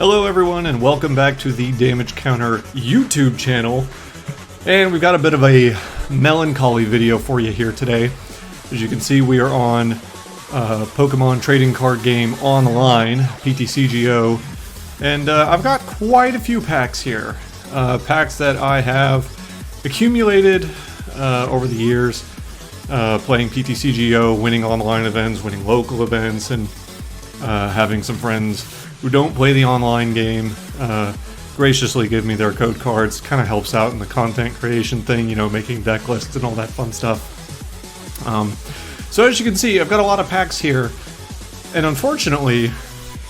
Hello everyone and welcome back to the Damage Counter YouTube channel. And we've got a bit of a melancholy video for you here today. As you can see, we are on Pokemon trading card game online, PTCGO. And I've got quite a few packs here. Packs that I have accumulated over the years, playing PTCGO, winning online events, winning local events, and having some friends who don't play the online game graciously give me their code cards. Kind of helps out in the content creation thing, you know, making deck lists and all that fun stuff. So as you can see, I've got a lot of packs here, and unfortunately,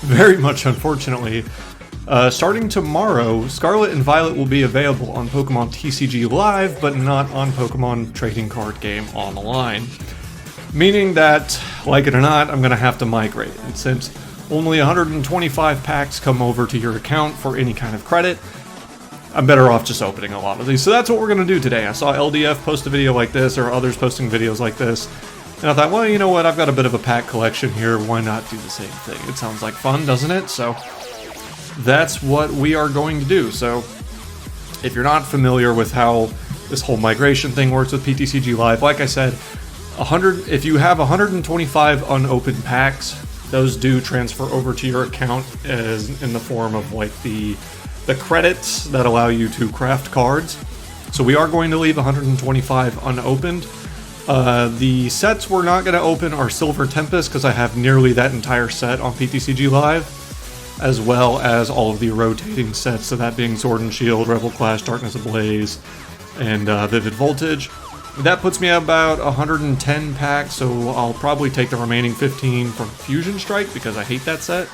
very much unfortunately, starting tomorrow, Scarlet and Violet will be available on Pokemon TCG Live, but not on Pokemon Trading Card Game Online. Meaning that, like it or not, I'm going to have to migrate. And since only 125 packs come over to your account for any kind of credit, I'm better off just opening a lot of these. So that's what we're going to do today. I saw LDF post a video like this, or others posting videos like this, and I thought, well, you know what, I've got a bit of a pack collection here, why not do the same thing? It sounds like fun, doesn't it? So that's what we are going to do. So if you're not familiar with how this whole migration thing works with PTCG Live, like I said, if you have 125 unopened packs, those do transfer over to your account as in the form of like the credits that allow you to craft cards. So we are going to leave 125 unopened. The sets we're not going to open are Silver Tempest, because I have nearly that entire set on PTCG Live, as well as all of the rotating sets, so that being Sword and Shield, Rebel Clash, Darkness Ablaze, and Vivid Voltage. That puts me at about 110 packs, so I'll probably take the remaining 15 from Fusion Strike, because I hate that set.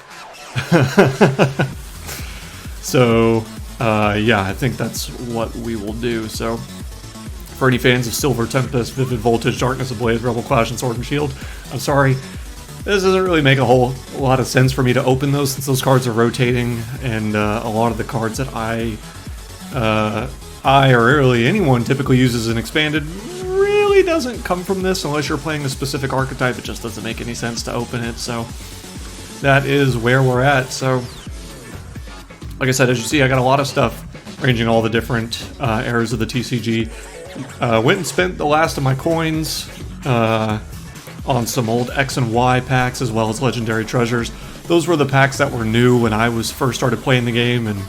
So, yeah, I think that's what we will do. So, for any fans of Silver Tempest, Vivid Voltage, Darkness Ablaze, Rebel Clash, and Sword and Shield, I'm sorry. This doesn't really make a whole lot of sense for me to open those, since those cards are rotating, and a lot of the cards that I or really anyone typically uses in Expanded really doesn't come from this unless you're playing a specific archetype. It just doesn't make any sense to open it, so that is where we're at. So, like I said, as you see, I got a lot of stuff ranging all the different eras of the TCG. Went and spent the last of my coins on some old X and Y packs, as well as Legendary Treasures. Those were the packs that were new when I was first started playing the game, and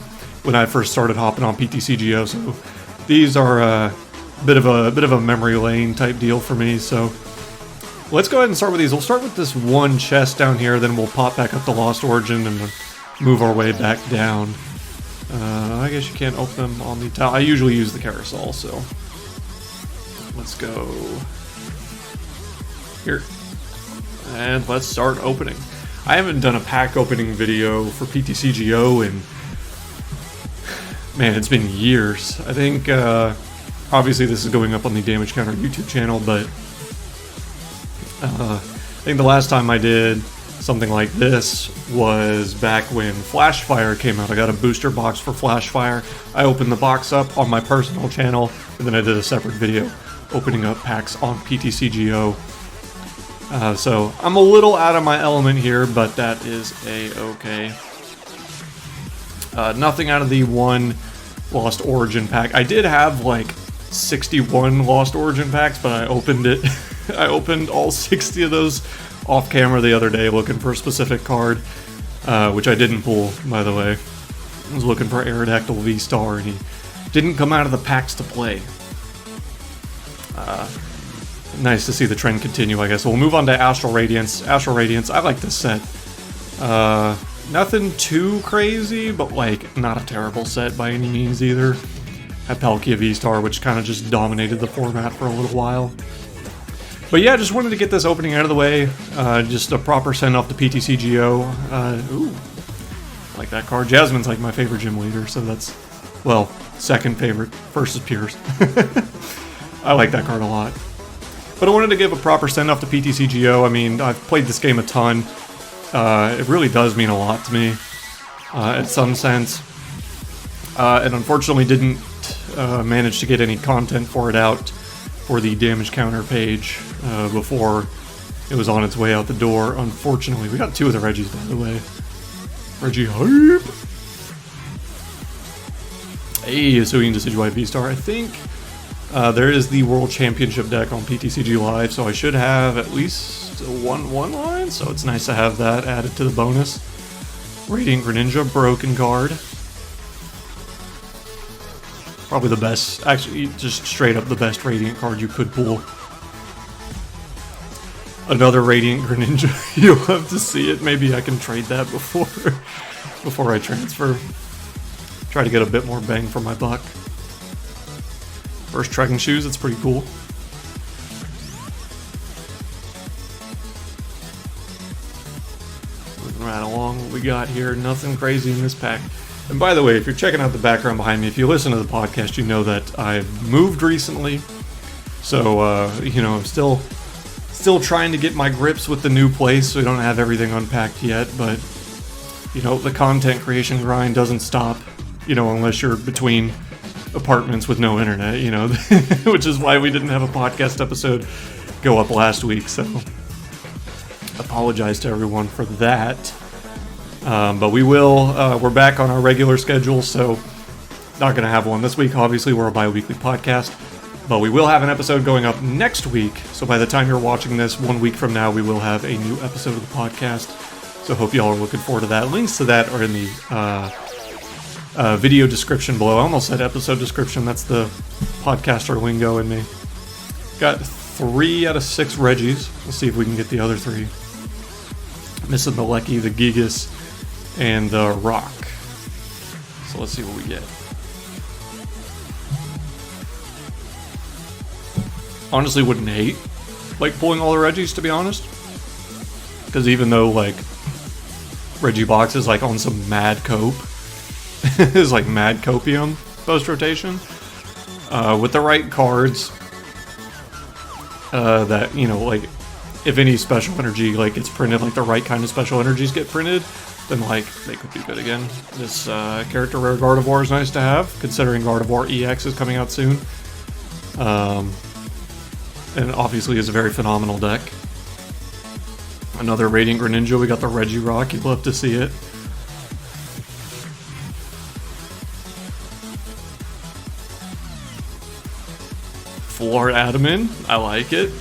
when I first started hopping on PTCGO, so these are a bit of a memory lane type deal for me. So let's go ahead and start with these. We'll start with this one chest down here, then we'll pop back up to Lost Origin and move our way back down. I guess you can't open them on the top. I usually use the carousel, so let's go here and let's start opening. I haven't done a pack opening video for PTCGO in, man, it's been years. I think, obviously this is going up on the Damage Counter YouTube channel, but I think the last time I did something like this was back when Flashfire came out. I got a booster box for Flashfire. I opened the box up on my personal channel, and then I did a separate video opening up packs on PTCGO. So I'm a little out of my element here, but that is a-okay. Nothing out of the one Lost Origin pack. I did have like 61 Lost Origin packs, but I opened it. I opened all 60 of those off camera the other day looking for a specific card, which I didn't pull, by the way. I was looking for Aerodactyl V-Star, and he didn't come out of the packs to play. Nice to see the trend continue, I guess. We'll move on to Astral Radiance. Astral Radiance, I like this set. Nothing too crazy, but like not a terrible set by any means either. Had Palkia V-Star, which kind of just dominated the format for a little while. But yeah, just wanted to get this opening out of the way. Just a proper send-off to PTCGO. Ooh, I like that card. Jasmine's like my favorite gym leader, so that's, well, second favorite. First is Pierce. I like that card a lot. But I wanted to give a proper send-off to PTCGO. I mean, I've played this game a ton. It really does mean a lot to me, in some sense. And unfortunately didn't manage to get any content for it out for the Damage Counter page before it was on its way out the door. Unfortunately, we got two of the Reggies, by the way. Reggie hype! Hey, Hisuian Decidueye V-Star. I think there is the World Championship deck on PTCG Live, so I should have at least one line, so it's nice to have that added to the bonus. Radiant Greninja, broken card. Probably the best, actually, just straight up the best Radiant card you could pull. Another Radiant Greninja. You'll have to see it. Maybe I can trade that before I transfer. Try to get a bit more bang for my buck. First trekking shoes, it's pretty cool. Moving right along, what we got here, nothing crazy in this pack. And by the way, if you're checking out the background behind me, if you listen to the podcast, you know that I've moved recently. So, you know, I'm still trying to get my grips with the new place, so we don't have everything unpacked yet, but, you know, the content creation grind doesn't stop, you know, unless you're between apartments with no internet, you know, which is why we didn't have a podcast episode go up last week, so apologize to everyone for that. But we will, we're back on our regular schedule, so not going to have one this week. Obviously, we're a bi-weekly podcast, but we will have an episode going up next week. So by the time you're watching this, 1 week from now, we will have a new episode of the podcast. So hope y'all are looking forward to that. Links to that are in the video description below. I almost said episode description. That's the podcaster lingo in me. Got 3 out of 6 Reggies. Let's see if we can get the other 3. Missing the Lecky, the Gigas, and the Rock. So let's see what we get. Honestly, wouldn't hate like pulling all the Reggies, to be honest. Because even though like Regibox is like on some mad cope, is like mad copium post rotation. With the right cards, that, you know, like if any special energy like gets printed, like the right kind of special energies get printed, then like they could be good again. This character rare Gardevoir is nice to have, considering Gardevoir EX is coming out soon. And obviously is a very phenomenal deck. Another Radiant Greninja, we got the Regirock, you'd love to see it. Full Adamant, I like it.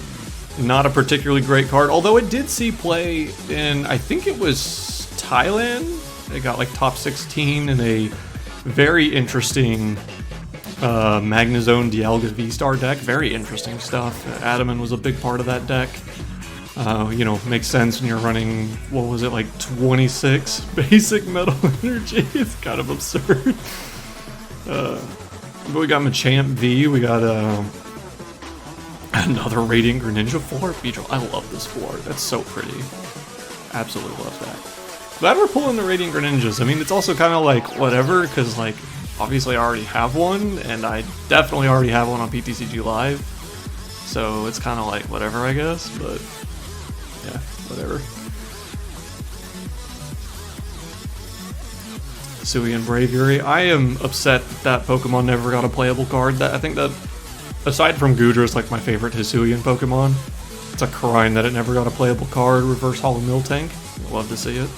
Not a particularly great card, although it did see play in, I think it was Thailand. It got like top 16 in a very interesting Magnezone Dialga V-Star deck. Very interesting stuff. Adamant was a big part of that deck. You know, makes sense when you're running, what was it, like 26 basic metal energy. It's kind of absurd. But we got Machamp V, we got another Radiant Greninja Full Art Beedrill. I love this Full Art. That's so pretty. Absolutely love that. Glad we're pulling the Radiant Greninjas. I mean, it's also kind of like whatever, because like obviously I already have one, and I definitely already have one on PTCG Live. So it's kind of like whatever, I guess. But yeah, whatever. Hisuian Braviary. I am upset that Pokemon never got a playable card. I think that, aside from Goodra, is like my favorite Hisuian Pokemon. It's a crime that it never got a playable card. Reverse Hollow Miltank. Love to see it.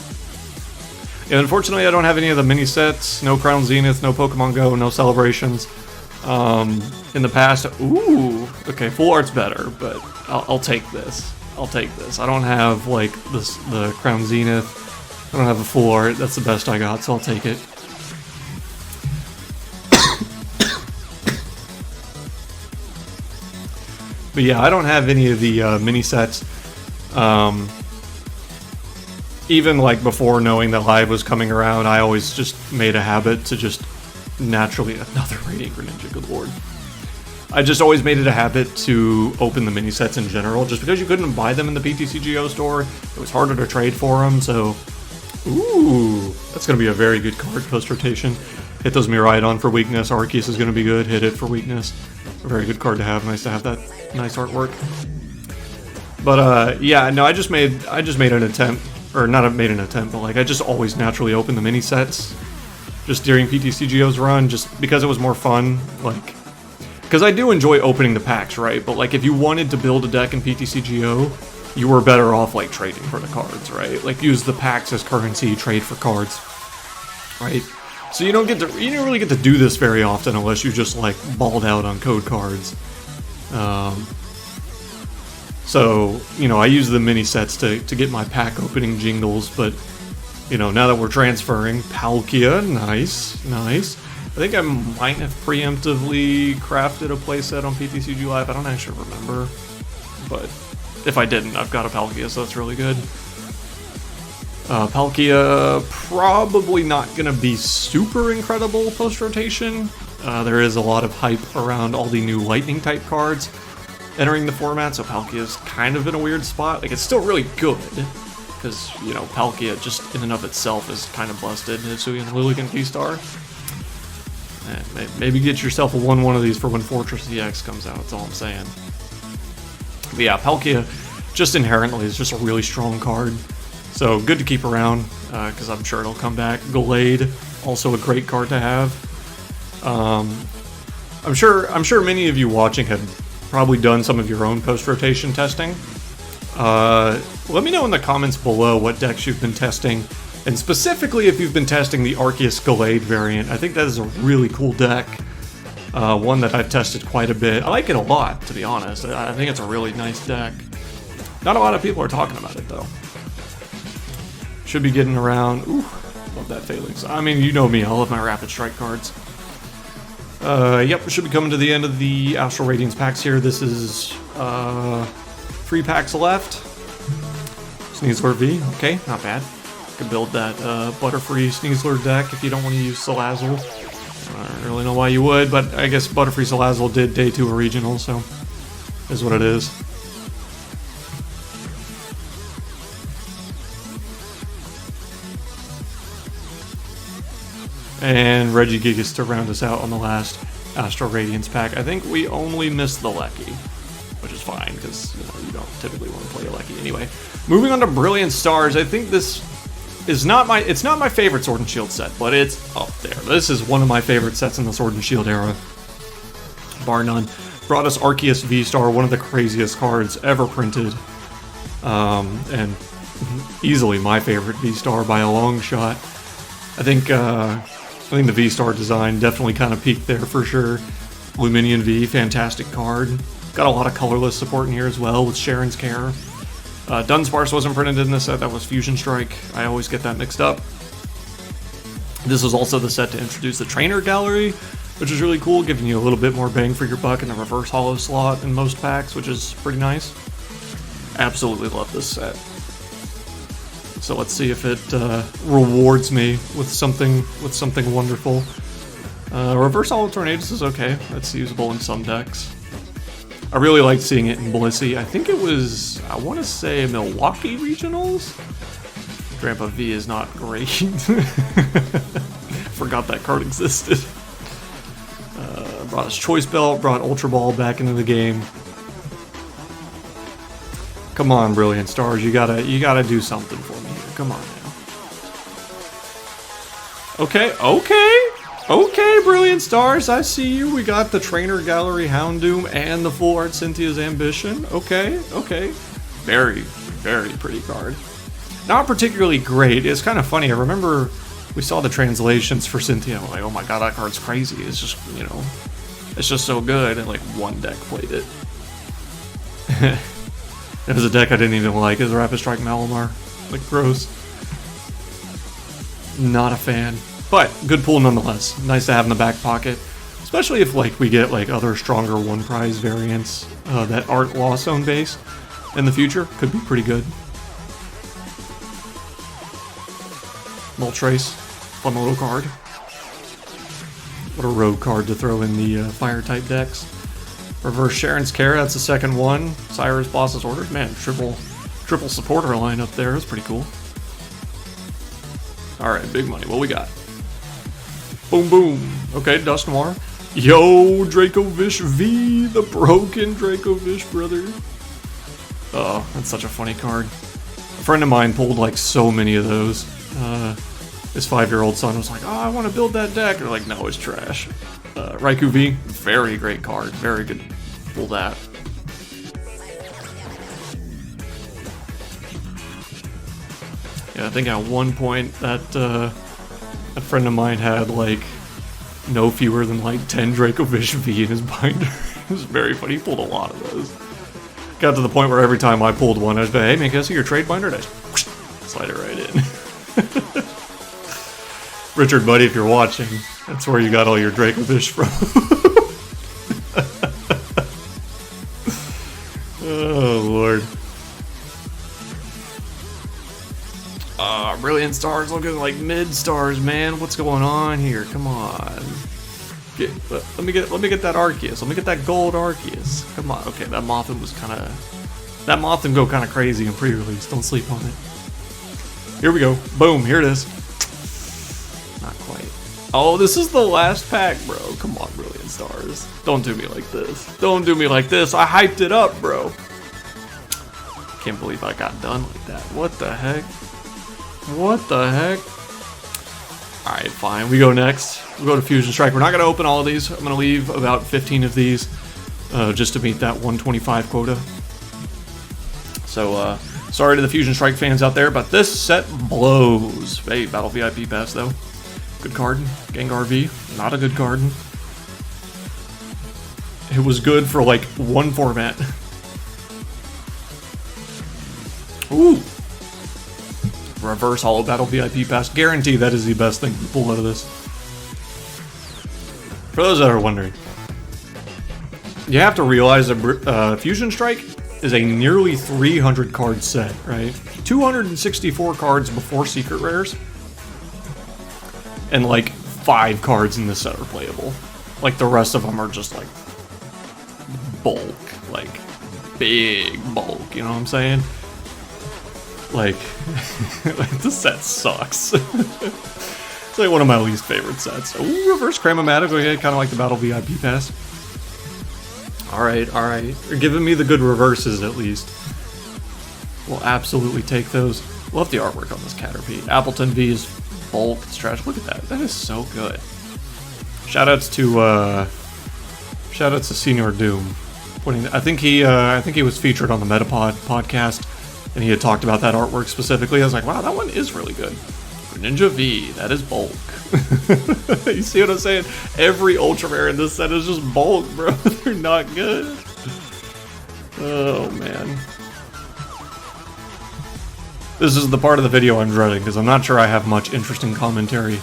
Yeah, unfortunately, I don't have any of the mini sets. No Crown Zenith, no Pokemon Go, no celebrations. In the past, ooh, okay, Full Art's better, but I'll take this. I'll take this. I don't have like the Crown Zenith. I don't have a Full Art. That's the best I got, so I'll take it. But yeah, I don't have any of the mini sets. Even like before knowing that Live was coming around, I always just made a habit to just naturally, another Radiant Greninja, good lord. I just always made it a habit to open the mini sets in general, just because you couldn't buy them in the PTCGO store. It was harder to trade for them, so ooh, that's going to be a very good card post-rotation. Hit those Miraidon for weakness. Arceus is going to be good. Hit it for weakness. A very good card to have. Nice to have that nice artwork. But yeah, no, I just made an attempt, or not made an attempt, but like I just always naturally open the mini sets just during PTCGO's run, just because it was more fun. Like, because I do enjoy opening the packs, right? But like if you wanted to build a deck in PTCGO, you were better off like trading for the cards, right? Like use the packs as currency, trade for cards, right? So you don't really get to do this very often unless you just like balled out on code cards. So, you know, I use the mini sets to get my pack opening jingles, but, you know, now that we're transferring, Palkia, nice, nice. I think I might have preemptively crafted a playset on PTCG Live, I don't actually remember, but if I didn't, I've got a Palkia, so that's really good. Palkia, probably not going to be super incredible post-rotation. There is a lot of hype around all the new lightning-type cards entering the format, so Palkia is kind of in a weird spot. Like, it's still really good, because, you know, Palkia just in and of itself is kind of busted. Hisuian Lilligant V-Star. Maybe get yourself a 1-1 of these for when Fortress EX comes out, that's all I'm saying. But yeah, Palkia, just inherently, is just a really strong card. So, good to keep around, because I'm sure it'll come back. Gallade, also a great card to have. I'm sure many of you watching have probably done some of your own post-rotation testing. Let me know in the comments below what decks you've been testing, and specifically if you've been testing the Arceus Gallade variant. I think that is a really cool deck, one that I've tested quite a bit. I like it a lot, to be honest. I think it's a really nice deck. Not a lot of people are talking about it, though. Should be getting around. Ooh, love that Phelan. I mean, you know me, I love my Rapid Strike cards. Yep, we should be coming to the end of the Astral Radiance packs here. This is 3 packs left. Sneasler V, okay, not bad. Could build that Butterfree Sneasler deck if you don't want to use Salazzle. I don't really know why you would, but I guess Butterfree Salazzle did Day 2 a regional, so is what it is. And Regigigas to round us out on the last Astral Radiance pack. I think we only missed the Lecky, which is fine, because you don't typically want to play a Lecky anyway. Moving on to Brilliant Stars, I think this is not my favorite Sword and Shield set, but it's up there. This is one of my favorite sets in the Sword and Shield era, bar none. Brought us Arceus V-Star, one of the craziest cards ever printed, and easily my favorite V-Star by a long shot. I think the V-Star design definitely kind of peaked there for sure. Luminion V, fantastic card. Got a lot of colorless support in here as well with Sharon's Care. Dunsparce wasn't printed in this set, that was Fusion Strike. I always get that mixed up. This was also the set to introduce the Trainer Gallery, which is really cool, giving you a little bit more bang for your buck in the reverse holo slot in most packs, which is pretty nice. Absolutely love this set. So let's see if it rewards me with something wonderful. Reverse Holo Tornadus is okay. That's usable in some decks. I really liked seeing it in Blissey. I think it was, I want to say, Milwaukee Regionals? Grandpa V is not great. Forgot that card existed. Brought his Choice Belt, brought Ultra Ball back into the game. Come on, Brilliant Stars, you gotta do something for me here. Come on now. Okay, Brilliant Stars, I see you. We got the Trainer Gallery Houndoom and the Full Art Cynthia's Ambition. Okay. Very, very pretty card. Not particularly great. It's kind of funny. I remember we saw the translations for Cynthia. I'm like, oh my god, that card's crazy. It's just, it's just so good. And like one deck played it. It was a deck I didn't even like. It was Rapid Strike Malamar. Like, gross. Not a fan. But, good pull nonetheless. Nice to have in the back pocket. Especially if, like, we get, like, other stronger one-prize variants that aren't Lost Zone based in the future. Could be pretty good. Moltres. Fun little card. What a rogue card to throw in the fire-type decks. Reverse Sharon's Care, that's the second one. Cyrus Boss's Orders. Man, triple supporter lineup there. That's pretty cool. Alright, big money. What we got? Boom, boom. Okay, Dust Noir. Yo, Dracovish V, the broken Dracovish brother. Oh, that's such a funny card. A friend of mine pulled like so many of those. His 5-year-old son was like, oh, I want to build that deck. And they're like, no, it's trash. Raikou V, very great card. Very good. Pull that. Yeah, I think at one point that A friend of mine had like no fewer than like 10 Dracovish V in his binder. It was very funny. He pulled a lot of those. Got to the point where every time I pulled one, I was like, hey man, can I see your trade binder? And I just slide it right in. Richard, buddy, if you're watching, that's where you got all your Dracovish from. Oh, Lord. Brilliant stars looking like mid stars, man. What's going on here? Come on. Let me get that Arceus. Let me get that gold Arceus. Come on. Okay, that Mothim was kind of... That Mothim go kind of crazy in pre-release. Don't sleep on it. Here we go. Boom. Here it is. Not quite. Oh, this is the last pack, bro. Come on, Brilliant Stars. Don't do me like this. Don't do me like this. I hyped it up, bro. Can't believe I got done like that. What the heck? What the heck? Alright, fine. We go next. We'll go to Fusion Strike. We're not going to open all of these. I'm going to leave about 15 of these just to meet that 125 quota. So, sorry to the Fusion Strike fans out there, but this set blows. Hey, Battle VIP Pass, though. Good card. Gengar V. Not a good card. It was good for, like, one format. Ooh. Reverse Holo Battle VIP Pass. Guarantee that is the best thing to pull out of this. For those that are wondering, you have to realize that Fusion Strike is a nearly 300 card set, right? 264 cards before Secret Rares, and like 5 cards in this set are playable. Like the rest of them are just like bulk, like big bulk, you know what I'm saying? Like, this set sucks. It's like one of my least favorite sets. Ooh, reverse Cramomatic. Okay, kind of like the Battle VIP Pass. Alright, alright. They're giving me the good reverses at least. We'll absolutely take those. Love the artwork on this Caterpie. Appleton V is bulk. It's trash. Look at that. That is so good. Shoutouts to Senior Doom. I think he was featured on the Metapod podcast. And he had talked about that artwork specifically. I was like, wow, that one is really good. Ninja V, that is bulk. You see what I'm saying? Every ultra rare in this set is just bulk, bro. They're not good. Oh, man. This is the part of the video I'm dreading, because I'm not sure I have much interesting commentary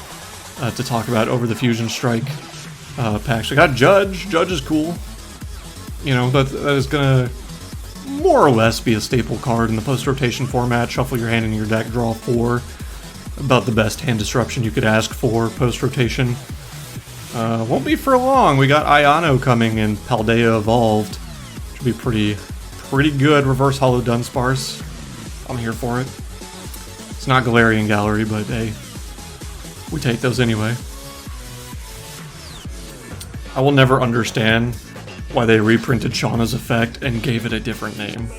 to talk about over the Fusion Strike packs. We got Judge. Judge is cool. You know, that is going to more or less be a staple card in the post-rotation format. Shuffle your hand in your deck, draw 4. About the best hand disruption you could ask for post-rotation. Won't be for long. We got Ayano coming and Paldea Evolved. Should be pretty good. Reverse Holo Dunsparce. I'm here for it. It's not Galarian Gallery, but hey, we take those anyway. I will never understand why they reprinted Shauna's effect and gave it a different name.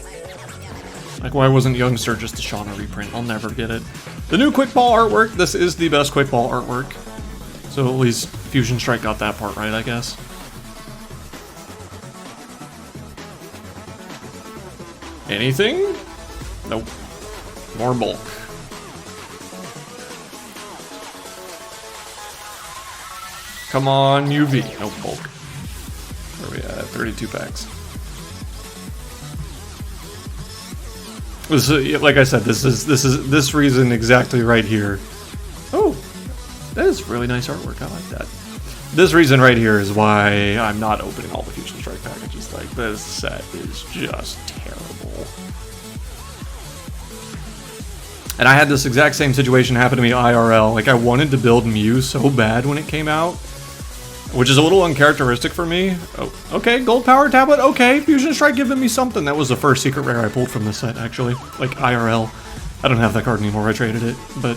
Like, why wasn't Youngster just a Shauna reprint? I'll never get it. The new Quick Ball artwork. This is the best Quick Ball artwork. So at least Fusion Strike got that part right, I guess. Anything? Nope. More bulk. Come on, UV. Nope, bulk. Where are we at? 32 packs. This is, like I said, this reason exactly right here. Oh, that is really nice artwork. I like that. This reason right here is why I'm not opening all the Fusion Strike packages. Like, this set is just terrible. And I had this exact same situation happen to me IRL. Like, I wanted to build Mew so bad when it came out, which is a little uncharacteristic for me. Oh, okay, Gold Power Tablet. Okay, Fusion Strike giving me something. That was the first secret rare I pulled from this set, actually. Like, IRL. I don't have that card anymore. I traded it. But,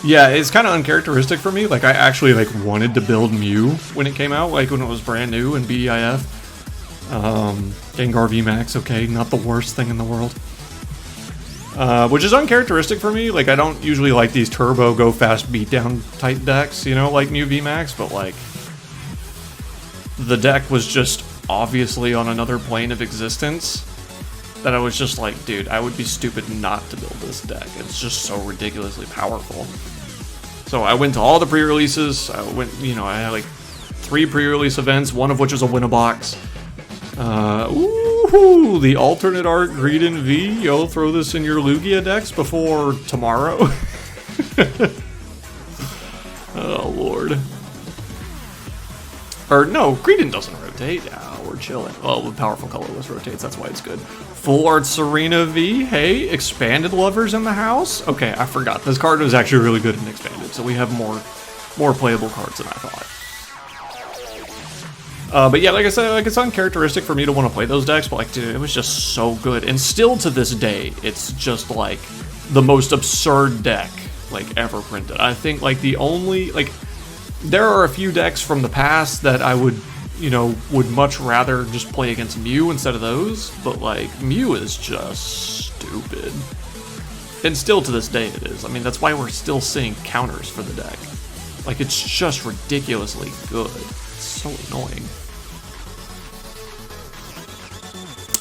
yeah, it's kind of uncharacteristic for me. Like, I actually, like, wanted to build Mew when it came out. Like, when it was brand new in BEIF. Gengar VMAX, okay. Not the worst thing in the world. Which is uncharacteristic for me. Like, I don't usually like these turbo, go fast, beatdown type decks, you know, like Mew VMAX, but, like, the deck was just obviously on another plane of existence that I was just like, dude, I would be stupid not to build this deck. It's just so ridiculously powerful. So I went to all the pre-releases. I had like 3 pre-release events, one of which was a win-a-box. Ooh, the alternate art Greedent V. Yo, throw this in your Lugia decks before tomorrow. Oh, Lord. Or, no, Greedent doesn't rotate. Yeah, we're chilling. Oh, the powerful colorless rotates. That's why it's good. Full art Serena V. Hey, expanded lovers in the house? Okay, I forgot. This card was actually really good in expanded, so we have more playable cards than I thought. But yeah, like I said, like it's uncharacteristic for me to want to play those decks, but like, dude, it was just so good. And still to this day, it's just like the most absurd deck like ever printed. I think like the only, like, there are a few decks from the past that I would much rather just play against Mew instead of those, but like Mew is just stupid. And still to this day it is. I mean, that's why we're still seeing counters for the deck. Like, it's just ridiculously good. It's so annoying.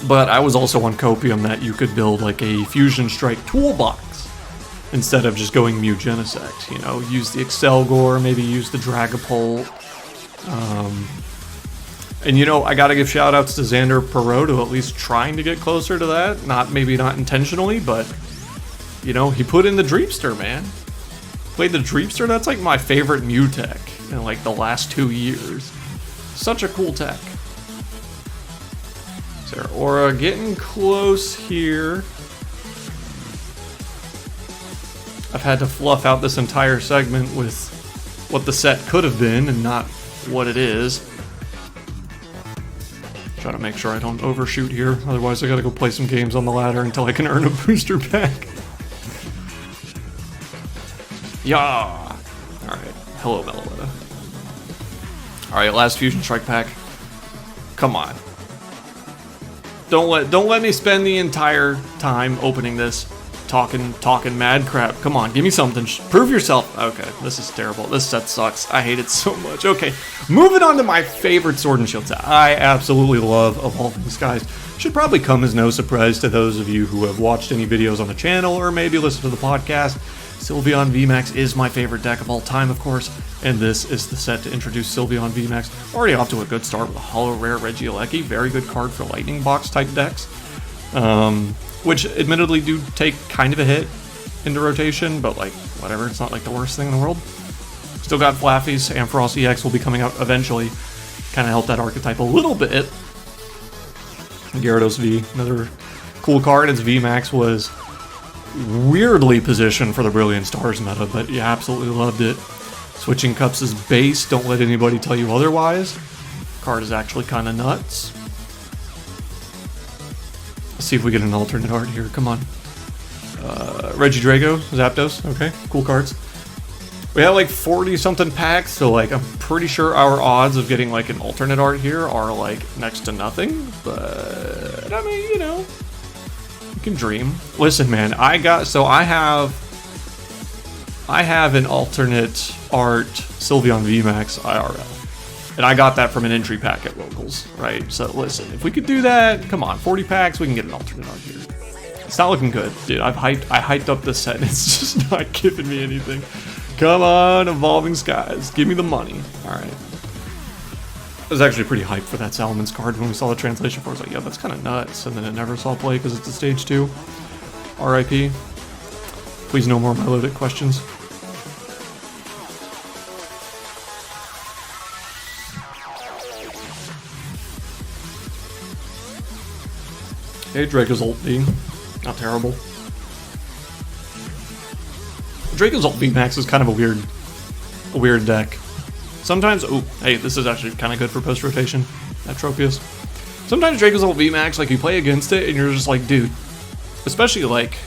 But I was also on Copium that you could build like a Fusion Strike toolbox instead of just going Mew Genesect. You know, use the Excelgor, maybe use the Dragapult. And you know, I gotta give shout outs to Xander Perot to at least trying to get closer to that. Maybe not intentionally, but you know, he put in the Dreamster, man. Played the Dreamster, that's like my favorite Mew tech in like the last 2 years. Such a cool tech. Aura getting close here. I've had to fluff out this entire segment with what the set could have been and not what it is. Trying to make sure I don't overshoot here, otherwise I gotta go play some games on the ladder until I can earn a booster pack. Yeah! Alright, hello Meloetta. Alright, last Fusion Strike pack. Come on. Don't let me spend the entire time opening this talking mad crap. Come on, give me something. Prove yourself. Okay, this is terrible. This set sucks. I hate it so much. Okay, moving on to my favorite Sword and Shield set. I absolutely love Evolving Skies. Should probably come as no surprise to those of you who have watched any videos on the channel or maybe listened to the podcast. Sylveon VMAX is my favorite deck of all time, of course, and this is the set to introduce Sylveon VMAX. Already off to a good start with a Holo Rare Regieleki, very good card for Lightning Box type decks, which admittedly do take kind of a hit into rotation, but like, whatever, it's not like the worst thing in the world. Still got Flaffies, Ampharos EX will be coming out eventually, kind of help that archetype a little bit. Gyarados V, another cool card. Its VMAX was weirdly positioned for the Brilliant Stars meta, but you absolutely loved it. Switching Cups is base, don't let anybody tell you otherwise. Card is actually kind of nuts. Let's see if we get an alternate art here, come on. Regidrago, Zapdos, okay, cool cards. We have like 40 something packs, so like I'm pretty sure our odds of getting like an alternate art here are like next to nothing, but I mean, you know, you can dream. Listen, man, I have an alternate art Sylveon VMAX IRL. And I got that from an entry pack at Locals, right? So listen, if we could do that, come on, 40 packs, we can get an alternate art here. It's not looking good, dude. I hyped up this set and it's just not giving me anything. Come on, Evolving Skies, give me the money. All right. I was actually pretty hyped for that Salamence card when we saw the translation for it. I was like, yeah, that's kind of nuts. And then it never saw play because it's a stage 2. RIP. Please no more Milotic questions. Okay, Draco's ult V. Not terrible. Draco's ult VMAX is kind of a weird deck. Sometimes, oh, hey, this is actually kind of good for post-rotation, Atropius. Sometimes Draco's ult VMAX, like, you play against it, and you're just like, dude, especially, like,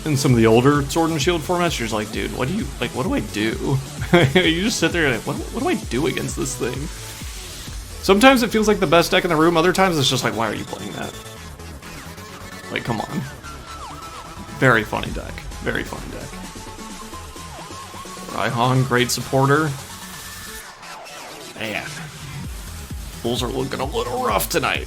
in some of the older Sword and Shield formats, you're just like, dude, what do I do? You just sit there and like, what do I do against this thing? Sometimes it feels like the best deck in the room, other times it's just like, why are you playing that? Like, come on. Very funny deck. Very funny deck. Raihan, great supporter. Man. Bulls are looking a little rough tonight.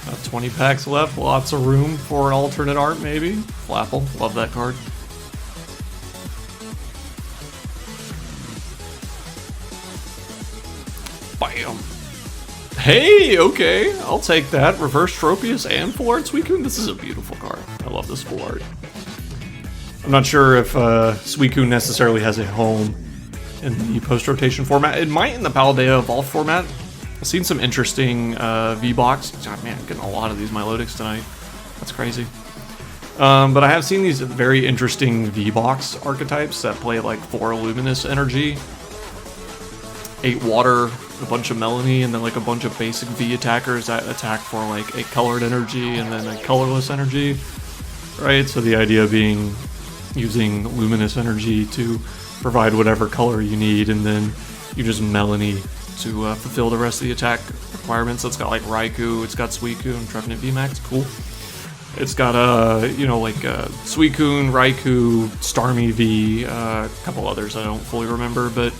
About 20 packs left, lots of room for an alternate art maybe. Flapple, love that card. Bam. Hey, okay, I'll take that. Reverse Tropius and full art Suicune. This is a beautiful card. I love this full art. I'm not sure if Suicune necessarily has a home in the post-rotation format. It might in the Paldea Evolved format. I've seen some interesting V-Box. God, man, I'm getting a lot of these Milotics tonight. That's crazy. But I have seen these very interesting V-Box archetypes that play like 4 Luminous Energy, 8 Water, a bunch of Melanie, and then like a bunch of basic V attackers that attack for like a colored energy and then a colorless energy, right? So the idea being using Luminous Energy to provide whatever color you need, and then you just Melanie to fulfill the rest of the attack requirements. So it's got like Raikou, it's got Suicune, Trevenant VMAX, cool. It's got Suicune, Raikou, Starmie V, a couple others I don't fully remember, but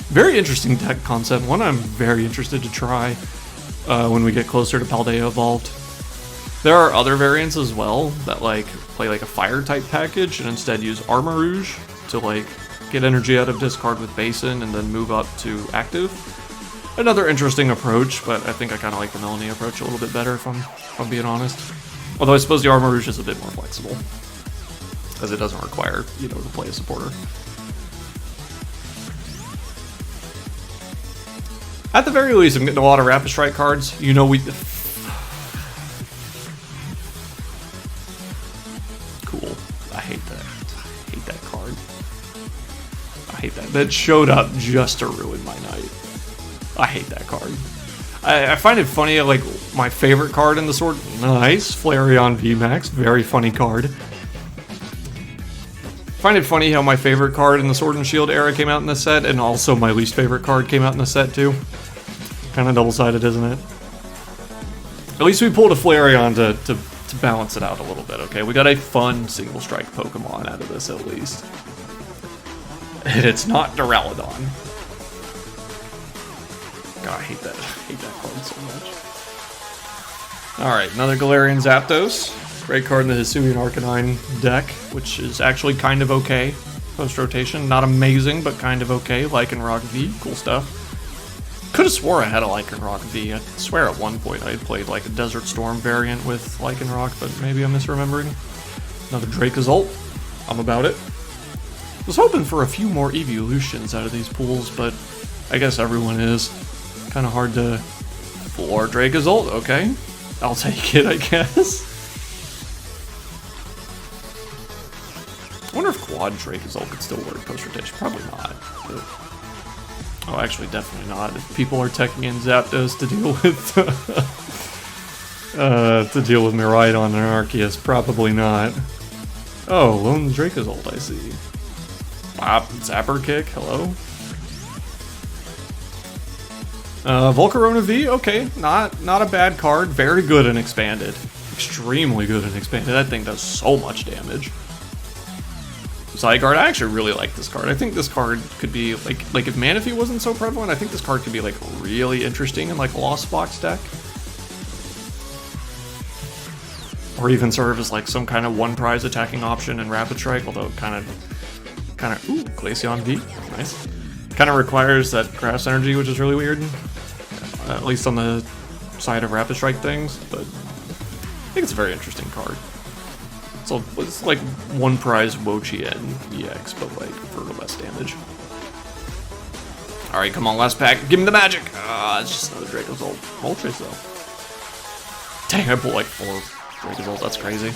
very interesting deck concept. One I'm very interested to try when we get closer to Paldea Evolved. There are other variants as well that like play like a fire type package and instead use Armarouge to like get energy out of discard with Basin and then move up to active. Another interesting approach, but I think I kind of like the Melanie approach a little bit better if I'm being honest. Although I suppose the Armarouge is a bit more flexible, as it doesn't require, you know, to play a supporter. At the very least, I'm getting a lot of Rapid Strike cards. You know, cool. I hate that. I hate that card. I hate that. That showed up just to ruin my night. I hate that card. I find it funny, like, my favorite card in the Sword... Nice. Flareon VMAX. Very funny card. Find it funny how my favorite card in the Sword and Shield era came out in the set, and also my least favorite card came out in the set, too. Kind of double-sided, isn't it? At least we pulled a Flareon to balance it out a little bit, okay? We got a fun single-strike Pokemon out of this, at least. And it's not Duraludon. God, I hate that card so much. Alright, another Galarian Zapdos. Great card in the Hisuian Arcanine deck, which is actually kind of okay. Post-rotation, not amazing, but kind of okay. Lycanroc V, cool stuff. Could have swore I had a Lycanroc V. I swear at one point I had played like a Desert Storm variant with Lycanroc, but maybe I'm misremembering. Another Dracozolt. I'm about it. Was hoping for a few more evolutions out of these pools, but I guess everyone is. Kind of hard to... Floor Dracozolt, okay. I'll take it, I guess. I wonder if Quad Dracozolt could still work post-rotation. Probably not. But... Oh, actually, definitely not. If people are teching in Zapdos to deal with Miraidon and Arceus, probably not. Oh, Lone Dracozolt, I see. Bop, Zapper Kick, hello. Volcarona V, okay, not a bad card. Very good and expanded. Extremely good and expanded. That thing does so much damage. Zygarde, I actually really like this card. I think this card could be, like if Manaphy wasn't so prevalent, I think this card could be, like, really interesting in, like, a Lost Box deck. Or even serve as, like, some kind of one-prize attacking option in Rapid Strike, although it kind of, ooh, Glaceon V, nice. Kind of requires that Grass Energy, which is really weird. At least on the side of Rapid Strike things, but I think it's a very interesting card. So it's like one prize Wo-Chien EX, but like for less damage. Alright, come on, last pack. Give me the magic! Ah, it's just another Dracozolt. Moltres, though. Dang, I pulled like 4 Dracozolts, that's crazy.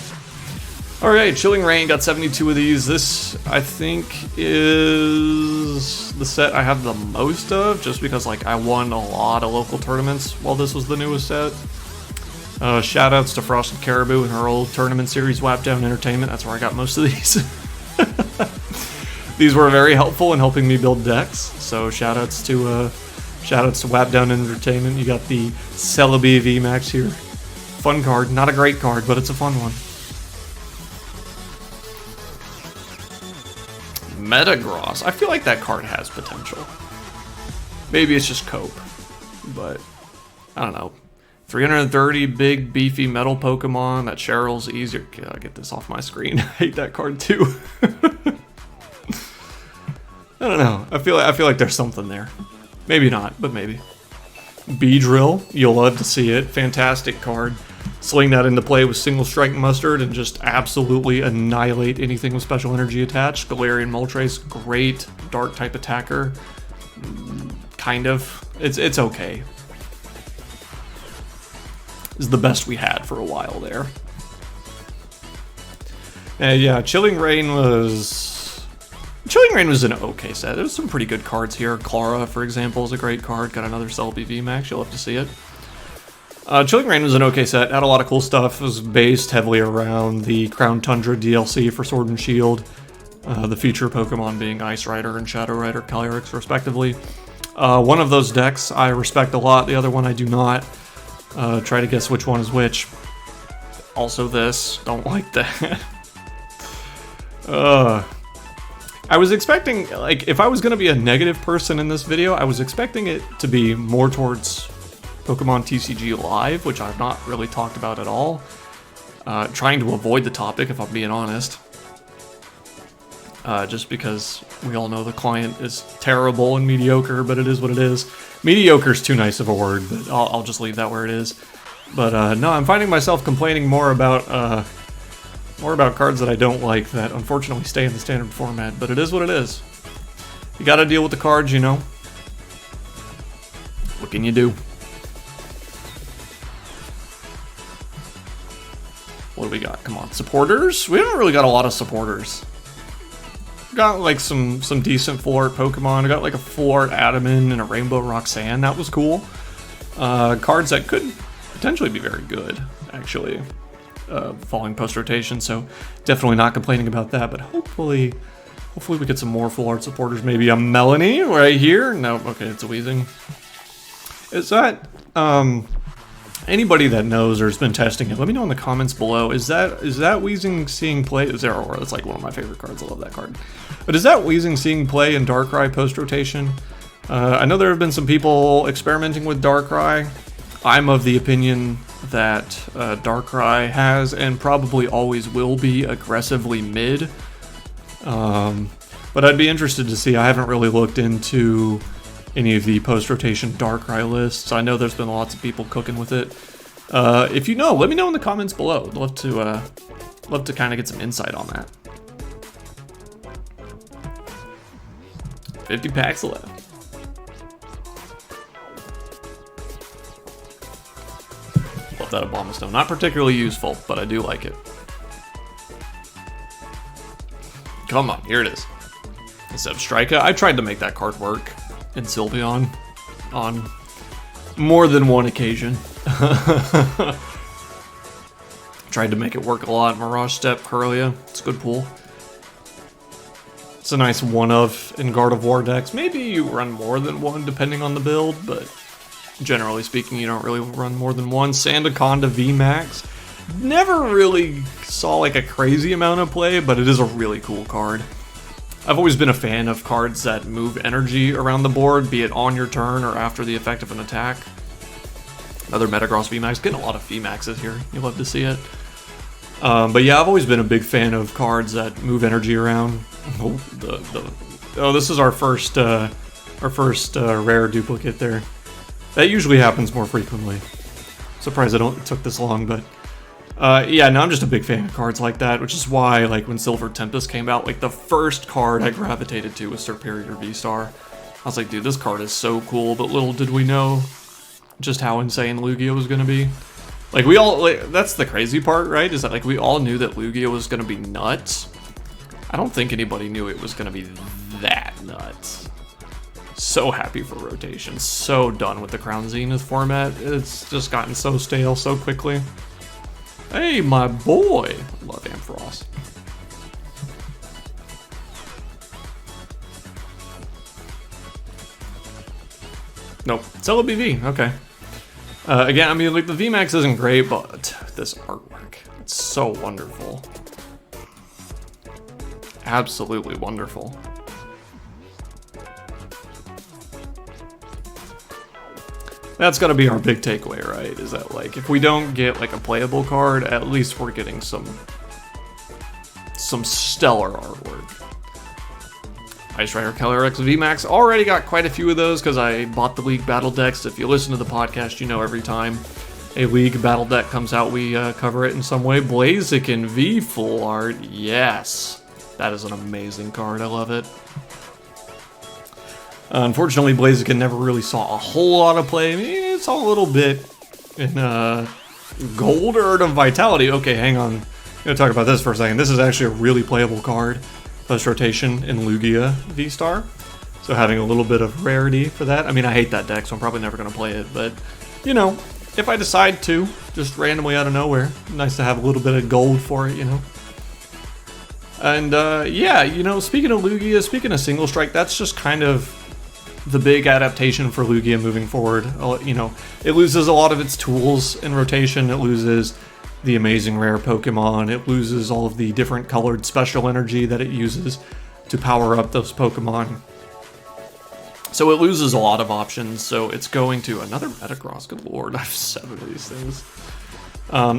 Alright, Chilling Reign, got 72 of these. This, I think, is the set I have the most of, just because like I won a lot of local tournaments while this was the newest set. Shoutouts to Frosted Caribou and her old tournament series, Wap Down Entertainment. That's where I got most of these. These were very helpful in helping me build decks. So shoutouts to Wap Down Entertainment. You got the Celebi VMAX here. Fun card, not a great card, but it's a fun one. Metagross. I feel like that card has potential. Maybe it's just cope, but I don't know. 330 big beefy metal Pokemon. That Cheryl's easier. I'll get this off my screen. I hate that card too. I don't know. I feel like there's something there. Maybe not, but maybe. Beedrill, you'll love to see it. Fantastic card. Sling that into play with Single Strike Mustard and just absolutely annihilate anything with special energy attached. Galarian Moltres, great dark type attacker. Kind of. It's okay. Is the best we had for a while there. Yeah, Chilling Reign was an okay set. There's some pretty good cards here. Clara, for example, is a great card. Got another Celebi VMAX. You'll have to see it. Chilling Reign was an okay set. Had a lot of cool stuff. It was based heavily around the Crown Tundra DLC for Sword and Shield. The feature Pokemon being Ice Rider and Shadow Rider Calyrex, respectively. One of those decks I respect a lot. The other one I do not. Try to guess which one is which. Also this. Don't like that. I was expecting, like, if I was going to be a negative person in this video, I was expecting it to be more towards Pokemon TCG Live, which I've not really talked about at all. Trying to avoid the topic, if I'm being honest. Just because we all know the client is terrible and mediocre, but it is what it is. Mediocre's too nice of a word, but I'll just leave that where it is. But no, I'm finding myself complaining more about cards that I don't like that unfortunately stay in the standard format, but it is what it is. You gotta deal with the cards, you know. What can you do? What do we got? Come on, supporters? We haven't really got a lot of supporters. Got like some decent full art Pokemon. I got like a full art Adaman and a Rainbow Roxanne. That was cool. Cards that could potentially be very good, actually. Falling post rotation, so definitely not complaining about that. But hopefully we get some more full art supporters. Maybe a Melanie right here. No, okay, it's a Weezing. Is that anybody that knows or has been testing it? Let me know in the comments below. Is that Weezing seeing play? Is there Aura? That's like one of my favorite cards. I love that card. But is that Weezing seeing play in Darkrai post rotation? I know there have been some people experimenting with Darkrai. I'm of the opinion that Darkrai has and probably always will be aggressively mid. But I'd be interested to see. I haven't really looked into any of the post-rotation Darkrai lists. I know there's been lots of people cooking with it. If you know, let me know in the comments below. I'd love to kind of get some insight on that. 50 packs left. Love that Abomasnow. Not particularly useful, but I do like it. Come on, here it is. Instead of Strika, I tried to make that card work in Sylveon on more than one occasion. Tried to make it work a lot. Mirage Step, Kirlia, it's a good pool. It's a nice one-of in Gardevoir decks. Maybe you run more than one depending on the build, but generally speaking, you don't really run more than one. Sandaconda VMAX. Never really saw like a crazy amount of play, but it is a really cool card. I've always been a fan of cards that move energy around the board, be it on your turn or after the effect of an attack. Another Metagross VMAX, getting a lot of VMAXs here. You'll love to see it. But yeah, I've always been a big fan of cards that move energy around. Oh, this is our first rare duplicate there. That usually happens more frequently. Surprised it took this long, but yeah, no, I'm just a big fan of cards like that, which is why, like, when Silver Tempest came out, like, the first card I gravitated to was Superior V-Star. I was like, dude, this card is so cool, but little did we know just how insane Lugia was gonna be. Like, we all, like, that's the crazy part, right? Is that, like, we all knew that Lugia was gonna be nuts. I don't think anybody knew it was gonna be that nuts. So happy for rotation. So done with the Crown Zenith format. It's just gotten so stale so quickly. Hey, my boy! Love Ampharos. Nope, Celebi V, okay. Again, I mean, like, the VMAX isn't great, but this artwork, it's so wonderful. Absolutely wonderful. That's gotta be our big takeaway, right? Is that, like, if we don't get, like, a playable card, at least we're getting some stellar artwork. Ice Rider Keller X VMAX, already got quite a few of those because I bought the League Battle decks. If you listen to the podcast, you know every time a League Battle deck comes out, we cover it in some way. Blaziken V full art, yes. That is an amazing card, I love it. Unfortunately, Blaziken never really saw a whole lot of play. I mean, it saw a little bit in Gold or Art of Vitality. Okay, hang on. I'm going to talk about this for a second. This is actually a really playable card. Post-rotation in Lugia V-Star. So having a little bit of rarity for that. I mean, I hate that deck, so I'm probably never going to play it. But, you know, if I decide to, just randomly out of nowhere, nice to have a little bit of gold for it, you know. And, yeah, you know, speaking of Lugia, speaking of Single Strike, that's just kind of the big adaptation for Lugia moving forward. You know, it loses a lot of its tools in rotation. It loses the amazing rare Pokemon. It loses all of the different colored special energy that it uses to power up those Pokemon. So it loses a lot of options. So it's going to another Metagross. Good lord, I have 7 of these things.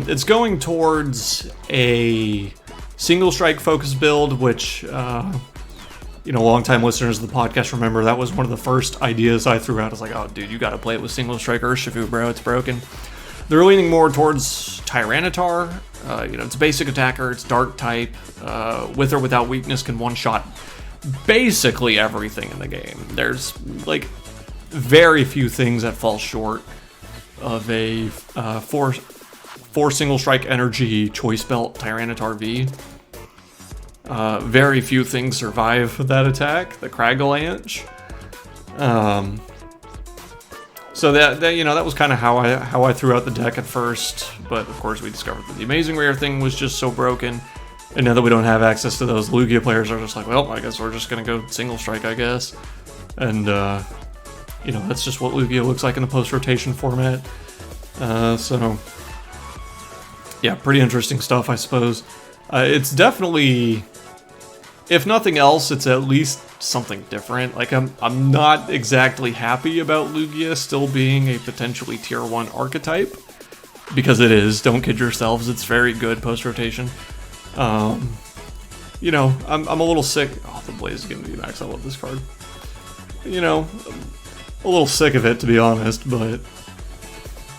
It's going towards a Single Strike focus build, which you know, longtime listeners of the podcast remember that was one of the first ideas I threw out. I was like, oh, dude, you got to play it with Single Strike Urshifu, bro. It's broken. They're leaning more towards Tyranitar. You know, it's a basic attacker. It's dark type. With or without weakness, can one-shot basically everything in the game. There's, like, very few things that fall short of a four Single Strike energy Choice Belt Tyranitar V. Very few things survive that attack. The Cragalanche. So that you know, that was kind of how I threw out the deck at first, but of course we discovered that the Amazing Rare thing was just so broken, and now that we don't have access to those, Lugia players are just like, well, I guess we're just gonna go Single Strike, I guess, and you know, that's just what Lugia looks like in the post-rotation format. So yeah, pretty interesting stuff, I suppose. It's definitely, if nothing else, it's at least something different. Like, I'm not exactly happy about Lugia still being a potentially tier 1 archetype, because it is, don't kid yourselves, it's very good post-rotation. You know, I'm a little sick. Oh, the Blaziken VMAX, I love this card. You know, a little sick of it, to be honest, but,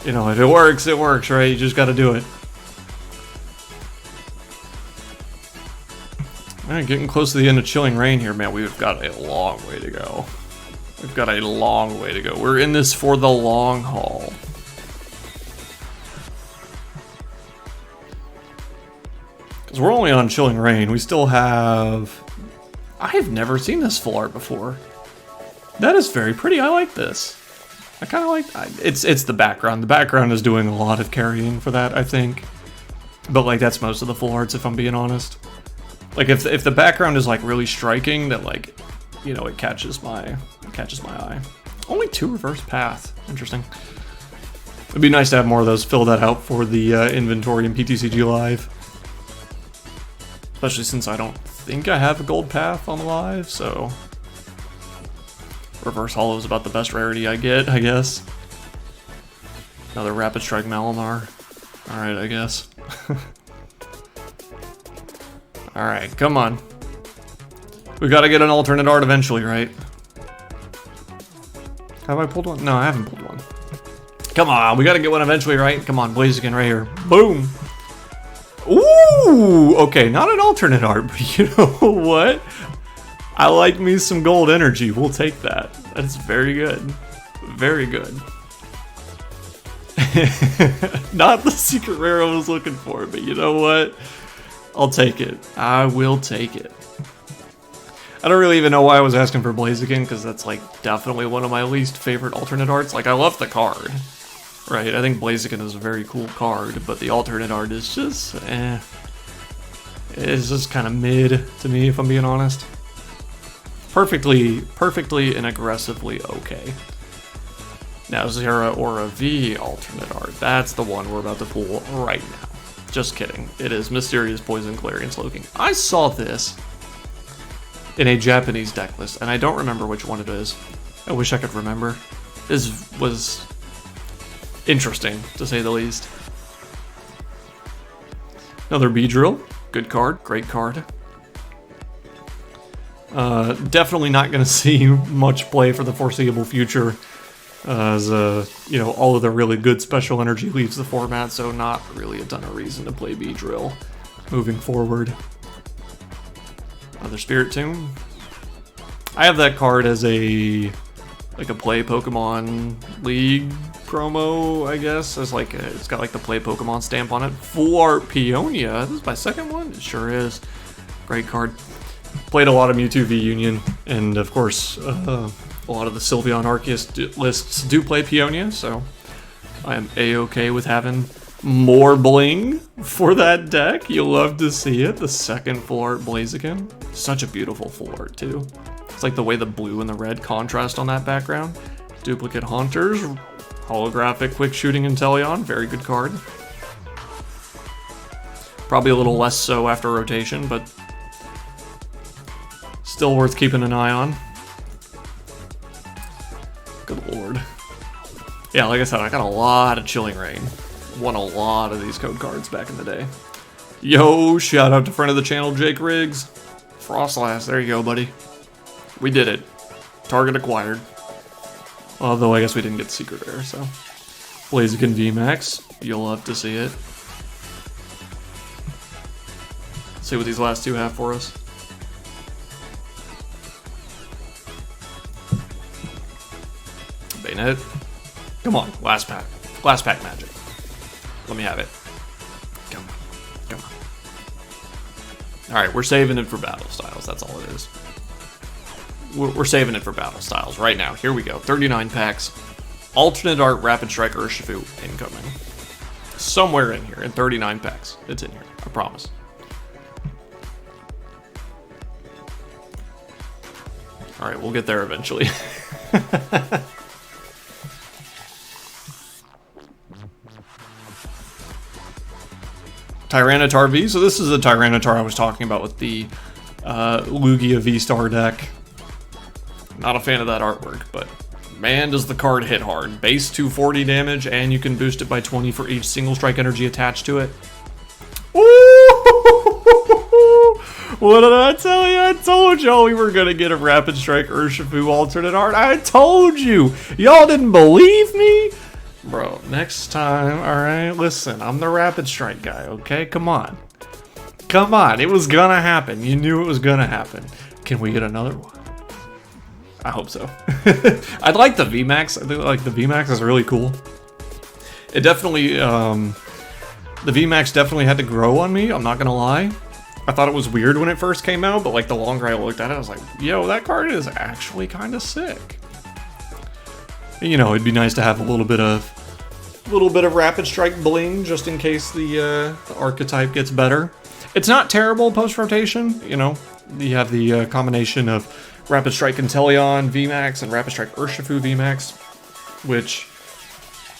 you know, if it works, right? You just gotta do it. Alright, getting close to the end of Chilling Reign here, man. We've got a long way to go. We've got a long way to go. We're in this for the long haul. Because we're only on Chilling Reign. We still have... I've never seen this full art before. That is very pretty. I like this. I kind of like... It's the background. The background is doing a lot of carrying for that, I think. But, like, that's most of the full arts, if I'm being honest. Like, if the background is, like, really striking, that, like, you know, it catches my eye. Only 2 reverse path. Interesting. It'd be nice to have more of those. Fill that out for the inventory in PTCG Live. Especially since I don't think I have a gold path on the live, so... Reverse Hollow is about the best rarity I get, I guess. Another Rapid Strike Malamar. Alright, I guess. Alright, come on. We gotta get an alternate art eventually, right? Have I pulled one? No, I haven't pulled one. Come on, we gotta get one eventually, right? Come on, Blaziken right here. Boom! Ooh! Okay, not an alternate art, but you know what? I like me some gold energy. We'll take that. That's very good. Very good. Not the secret rare I was looking for, but you know what? I'll take it. I will take it. I don't really even know why I was asking for Blaziken, because that's, like, definitely one of my least favorite alternate arts. Like, I love the card, right? I think Blaziken is a very cool card, but the alternate art is just, It's just kind of mid to me, if I'm being honest. Perfectly and aggressively okay. Now, Zera Aura V alternate art. That's the one we're about to pull right now. Just kidding. It is Mysterious Poison Clarion Slowking. I saw this in a Japanese deck list, and I don't remember which one it is. I wish I could remember. This was interesting, to say the least. Another Beedrill. Good card. Great card. Definitely not going to see much play for the foreseeable future, as you know, all of the really good special energy leaves the format, so not really a ton of reason to play Beedrill moving forward. Another Spirit Tomb. I have that card as a play Pokemon League promo, I guess, as like it's got like the play Pokemon stamp on it. Full Art Peonia. This is my second one. It sure is. Great card. Played a lot of Mewtwo V Union, and of course, a lot of the Sylveon Arceus lists do play Peonia, so I am a-okay with having more bling for that deck. You'll love to see it. The second Full Art Blaziken. Such a beautiful Full Art, too. It's like the way the blue and the red contrast on that background. Duplicate Haunters. Holographic Quick Shooting Inteleon. Very good card. Probably a little less so after rotation, but still worth keeping an eye on. Good lord. Yeah, like I said, I got a lot of Chilling Reign. Won a lot of these code cards back in the day. Yo, shout out to friend of the channel, Jake Riggs. Frostlass, there you go, buddy. We did it. Target acquired. Although I guess we didn't get the secret rare, so. Blaziken VMAX, you'll love to see it. Let's see what these last two have for us. Bayonet. Come on, last pack. Last pack magic. Let me have it. Come on. Come on. Alright, we're saving it for battle styles. That's all it is. We're saving it for battle styles right now. Here we go. 39 packs. Alternate art Rapid Strike Urshifu incoming. Somewhere in here. In 39 packs. It's in here. I promise. Alright, we'll get there eventually. Tyranitar V. So this is the Tyranitar I was talking about with the Lugia V-Star deck. Not a fan of that artwork, but man does the card hit hard. Base 240 damage, and you can boost it by 20 for each single strike energy attached to it. Ooh! What did I tell you? I told y'all we were gonna get a Rapid Strike Urshifu alternate art. I told you! Y'all didn't believe me? Bro, next time, alright? Listen, I'm the Rapid Strike guy, okay? Come on. Come on, it was gonna happen. You knew it was gonna happen. Can we get another one? I hope so. I'd like the VMAX. I think like the VMAX is really cool. It definitely, the VMAX definitely had to grow on me, I'm not gonna lie. I thought it was weird when it first came out, but like the longer I looked at it, I was like, yo, that card is actually kind of sick. You know, it'd be nice to have a little bit of Rapid Strike bling just in case the archetype gets better. It's not terrible post-rotation, you know. You have the combination of Rapid Strike Inteleon VMAX and Rapid Strike Urshifu VMAX, which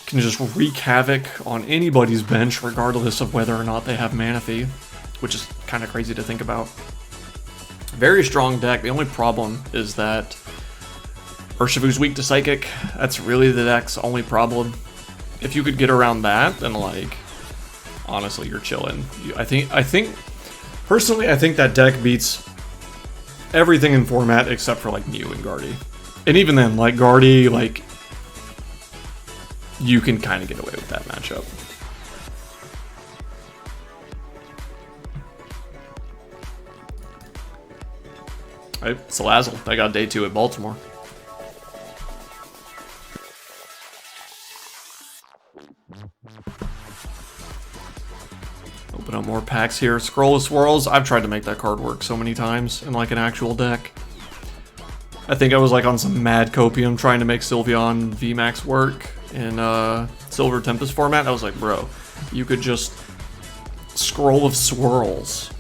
can just wreak havoc on anybody's bench regardless of whether or not they have Manaphy, which is kind of crazy to think about. Very strong deck. The only problem is that Urshifu's weak to Psychic. That's really the deck's only problem. If you could get around that, then like, honestly, you're chilling. I think, personally, I think that deck beats everything in format except for like Mew and Guardy. And even then, like Guardy, like, you can kind of get away with that matchup. Right, Salazzle. I got day 2 at Baltimore. Open up more packs here. Scroll of Swirls. I've tried to make that card work so many times in like an actual deck. I think I was like on some mad copium trying to make Sylveon VMAX work in Silver Tempest format. I was like, bro, you could just Scroll of Swirls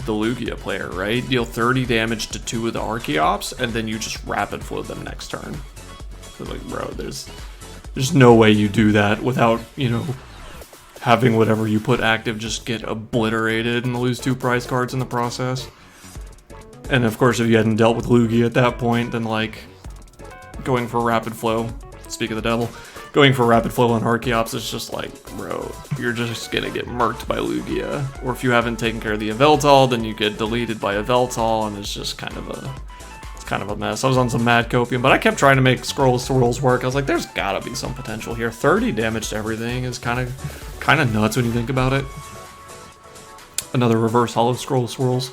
the Lugia player, right? Deal 30 damage to 2 of the Archeops, and then you just rapid flow them next turn. So like, bro, there's no way you do that without, you know, having whatever you put active just get obliterated and lose 2 prize cards in the process. And of course, if you hadn't dealt with Lugia at that point, then like going for rapid flow, speak of the devil, going for Rapid Flow on Archeops is just like, bro, you're just gonna get murked by Lugia. Or if you haven't taken care of the Yveltal, then you get deleted by Yveltal, and it's just kind of a mess. I was on some Mad Copium, but I kept trying to make Scroll Swirls work. I was like, there's gotta be some potential here. 30 damage to everything is kind of nuts when you think about it. Another reverse hollow Scroll Swirls.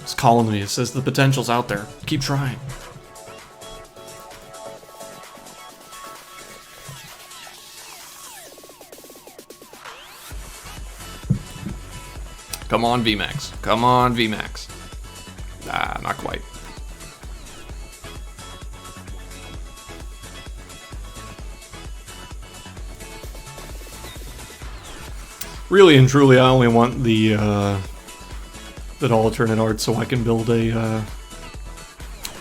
It's calling me. It says the potential's out there. Keep trying. Come on, VMAX. Come on, VMAX. Ah, not quite. Really and truly, I only want the alternate art so I can build a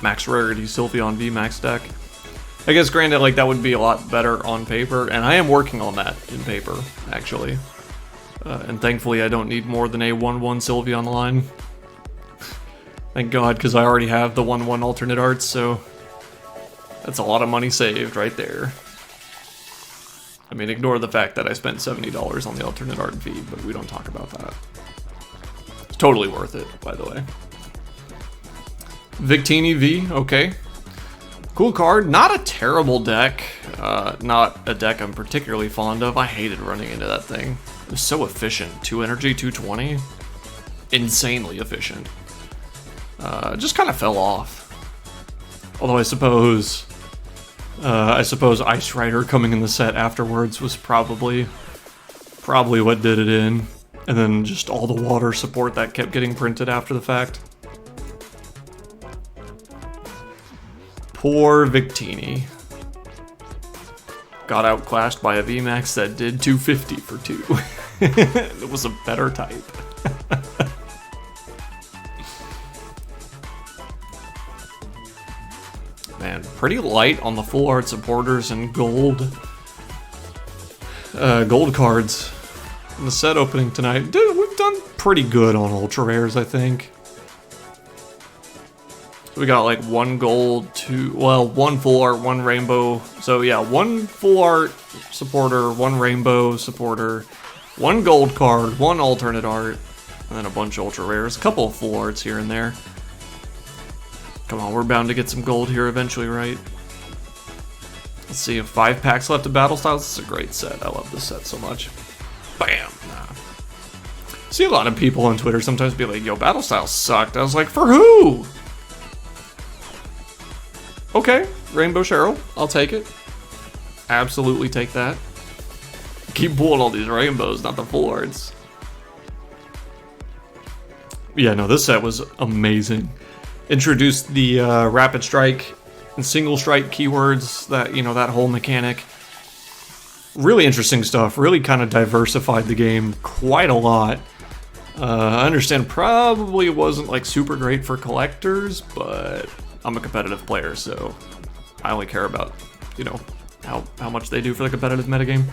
max rarity Sylveon VMAX deck. I guess granted, like, that would be a lot better on paper, and I am working on that in paper, actually. And thankfully I don't need more than a 1-1 Sylveon line. Thank God, because I already have the 1-1 alternate arts, so that's a lot of money saved right there. I mean, ignore the fact that I spent $70 on the alternate art fee, but we don't talk about that. It's totally worth it, by the way. Victini V, okay. Cool card, not a terrible deck. Not a deck I'm particularly fond of. I hated running into that thing. It was so efficient. 2 energy, 220. Insanely efficient. Just kind of fell off. Although I suppose Ice Rider coming in the set afterwards was probably what did it in. And then just all the water support that kept getting printed after the fact. Poor Victini. Got outclassed by a VMAX that did 250 for 2. It was a better type. Man, pretty light on the full art supporters and gold cards in the set opening tonight. Dude, we've done pretty good on ultra rares, I think. So we got like 1 gold, 1 full art, 1 rainbow. So yeah, 1 full art supporter, 1 rainbow supporter, 1 gold card, 1 alternate art, and then a bunch of ultra rares, a couple of full arts here and there. Come on, we're bound to get some gold here eventually, right? Let's see, 5 packs left of Battle Styles. This is a great set. I love this set so much. Bam! Nah. See a lot of people on Twitter sometimes be like, yo, Battle Styles sucked. I was like, for who? Okay, Rainbow Cheryl. I'll take it. Absolutely take that. Keep pulling all these rainbows, not the full arts. Yeah, no, this set was amazing. Introduced the rapid strike and single strike keywords, that, you know, that whole mechanic. Really interesting stuff. Really kind of diversified the game quite a lot. I understand probably wasn't like super great for collectors, but I'm a competitive player, so I only care about, you know, how much they do for the competitive metagame.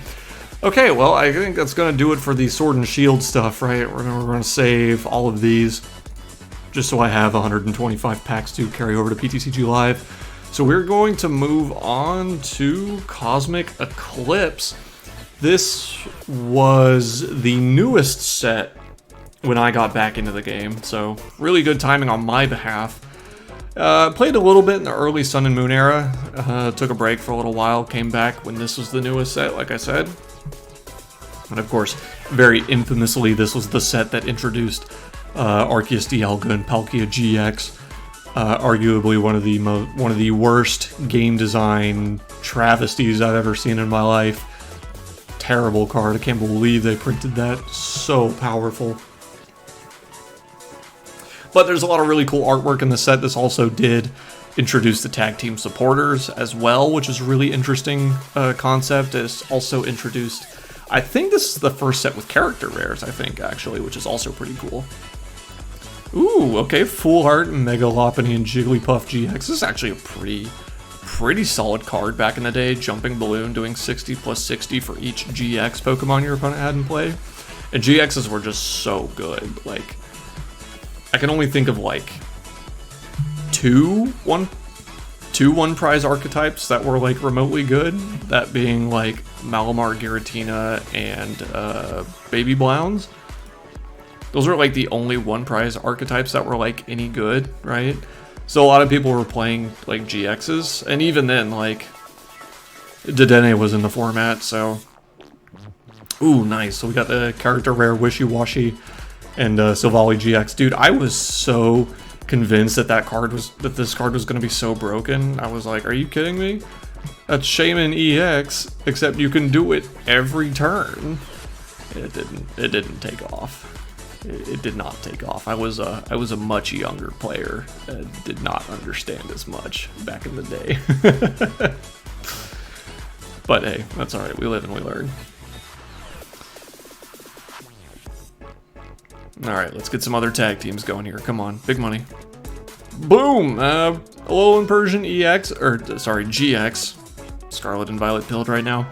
Okay, well, I think that's gonna do it for the Sword and Shield stuff, right? We're gonna save all of these just so I have 125 packs to carry over to PTCG Live. So we're going to move on to Cosmic Eclipse. This was the newest set when I got back into the game, so really good timing on my behalf. Played a little bit in the early Sun and Moon era, took a break for a little while, came back when this was the newest set, like I said. And of course, very infamously, this was the set that introduced Arceus Dialga and Palkia GX, arguably one of the worst game design travesties I've ever seen in my life. Terrible card. I can't believe they printed that. So powerful. But there's a lot of really cool artwork in the set. This also did introduce the tag team supporters as well, which is a really interesting concept. It's also introduced, I think this is the first set with character rares, I think, actually, which is also pretty cool. Ooh, okay, full art Mega Lopunny and Jigglypuff GX. This is actually a pretty solid card back in the day. Jumping Balloon, doing 60 plus 60 for each GX Pokemon your opponent had in play. And GXs were just so good. Like, I can only think of like two two one-prize archetypes that were like remotely good, that being like Malamar Giratina and Baby Blounds. Those are like the only one-prize archetypes that were like any good, right? So a lot of people were playing like GXs, and even then, like, Dedenne was in the format, so... Ooh, nice. So we got the character rare Wishy-Washy and Silvally GX. Dude, I was so convinced that this card was going to be so broken. I was like, are you kidding me? That's Shaman EX, except you can do it every turn. It didn't take off. It did not take off. I was a much younger player and did not understand as much back in the day. But hey, that's alright. We live and we learn. Alright, let's get some other tag teams going here. Come on, big money. Boom! Alolan Persian EX, or sorry, GX. Scarlet and Violet pilled right now.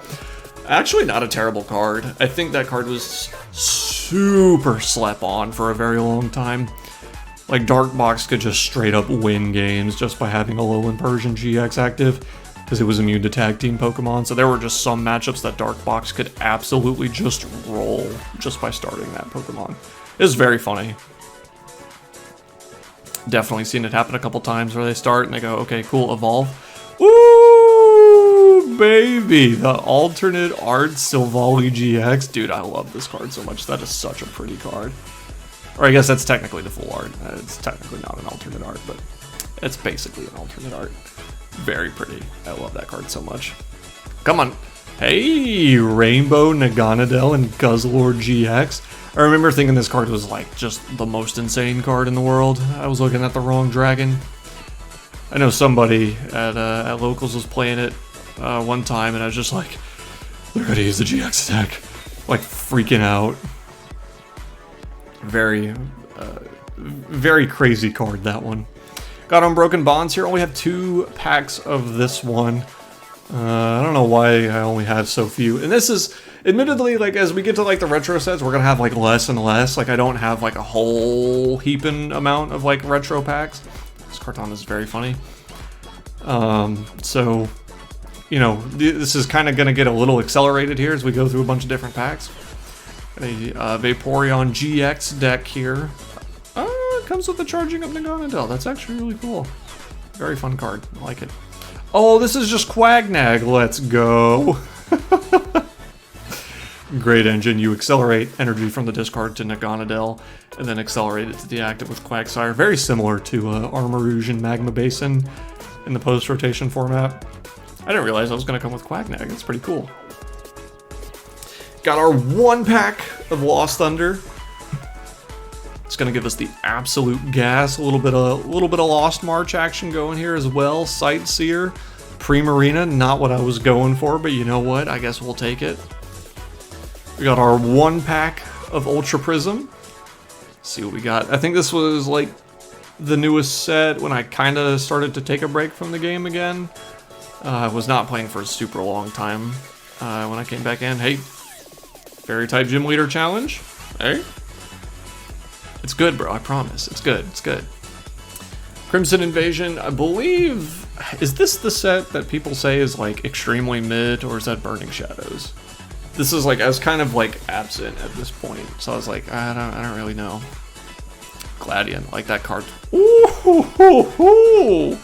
Actually not a terrible card. I think that card was super slept on for a very long time. Like, Dark Box could just straight up win games just by having Alolan Persian GX active, because it was immune to tag team Pokemon. So there were just some matchups that Dark Box could absolutely just roll just by starting that Pokemon. It was very funny. Definitely seen it happen a couple times where they start and they go, okay, cool, evolve. Ooh, baby, the alternate art Silvally GX. Dude, I love this card so much. That is such a pretty card. Or I guess that's technically the full art. It's technically not an alternate art, but it's basically an alternate art. Very pretty. I love that card so much. Come on. Hey, Rainbow Naganadel and Guzzlord GX. I remember thinking this card was like just the most insane card in the world. I was looking at the wrong dragon. I know somebody at Locals was playing it one time, and I was just like, they're gonna use the GX attack. Like, freaking out. Very crazy card, that one. Got Unbroken Bonds here. Only have 2 packs of this one. I don't know why I only have so few. And this is, admittedly, like, as we get to, like, the retro sets, we're gonna have, like, less and less. Like, I don't have, like, a whole heaping amount of, like, retro packs. This Karton is very funny. So, you know, this is kind of gonna get a little accelerated here as we go through a bunch of different packs. A Vaporeon GX deck here. It comes with the Charging Up Naganadel. That's actually really cool. Very fun card. I like it. Oh, this is just Quagnag. Let's go. Great engine. You accelerate energy from the discard to Naganadel, and then accelerate it to the active with Quagsire. Very similar to Armarouge and Magma Basin in the post-rotation format. I didn't realize I was going to come with Quagnag. That's pretty cool. Got our 1 pack of Lost Thunder. It's gonna give us the absolute gas. A little bit of Lost March action going here as well. Sightseer, Primarina, not what I was going for, but you know what? I guess we'll take it. We got our 1 pack of Ultra Prism. Let's see what we got. I think this was like the newest set when I kind of started to take a break from the game again. I was not playing for a super long time when I came back in. Hey, Fairy type Gym Leader Challenge. Hey. It's good, bro. I promise. It's good. It's good. Crimson Invasion, I believe... Is this the set that people say is, like, extremely mid, or is that Burning Shadows? This is, like, I was kind of, like, absent at this point, so I was like, I don't really know. Gladian, like that card. Ooh, hoo, hoo, hoo.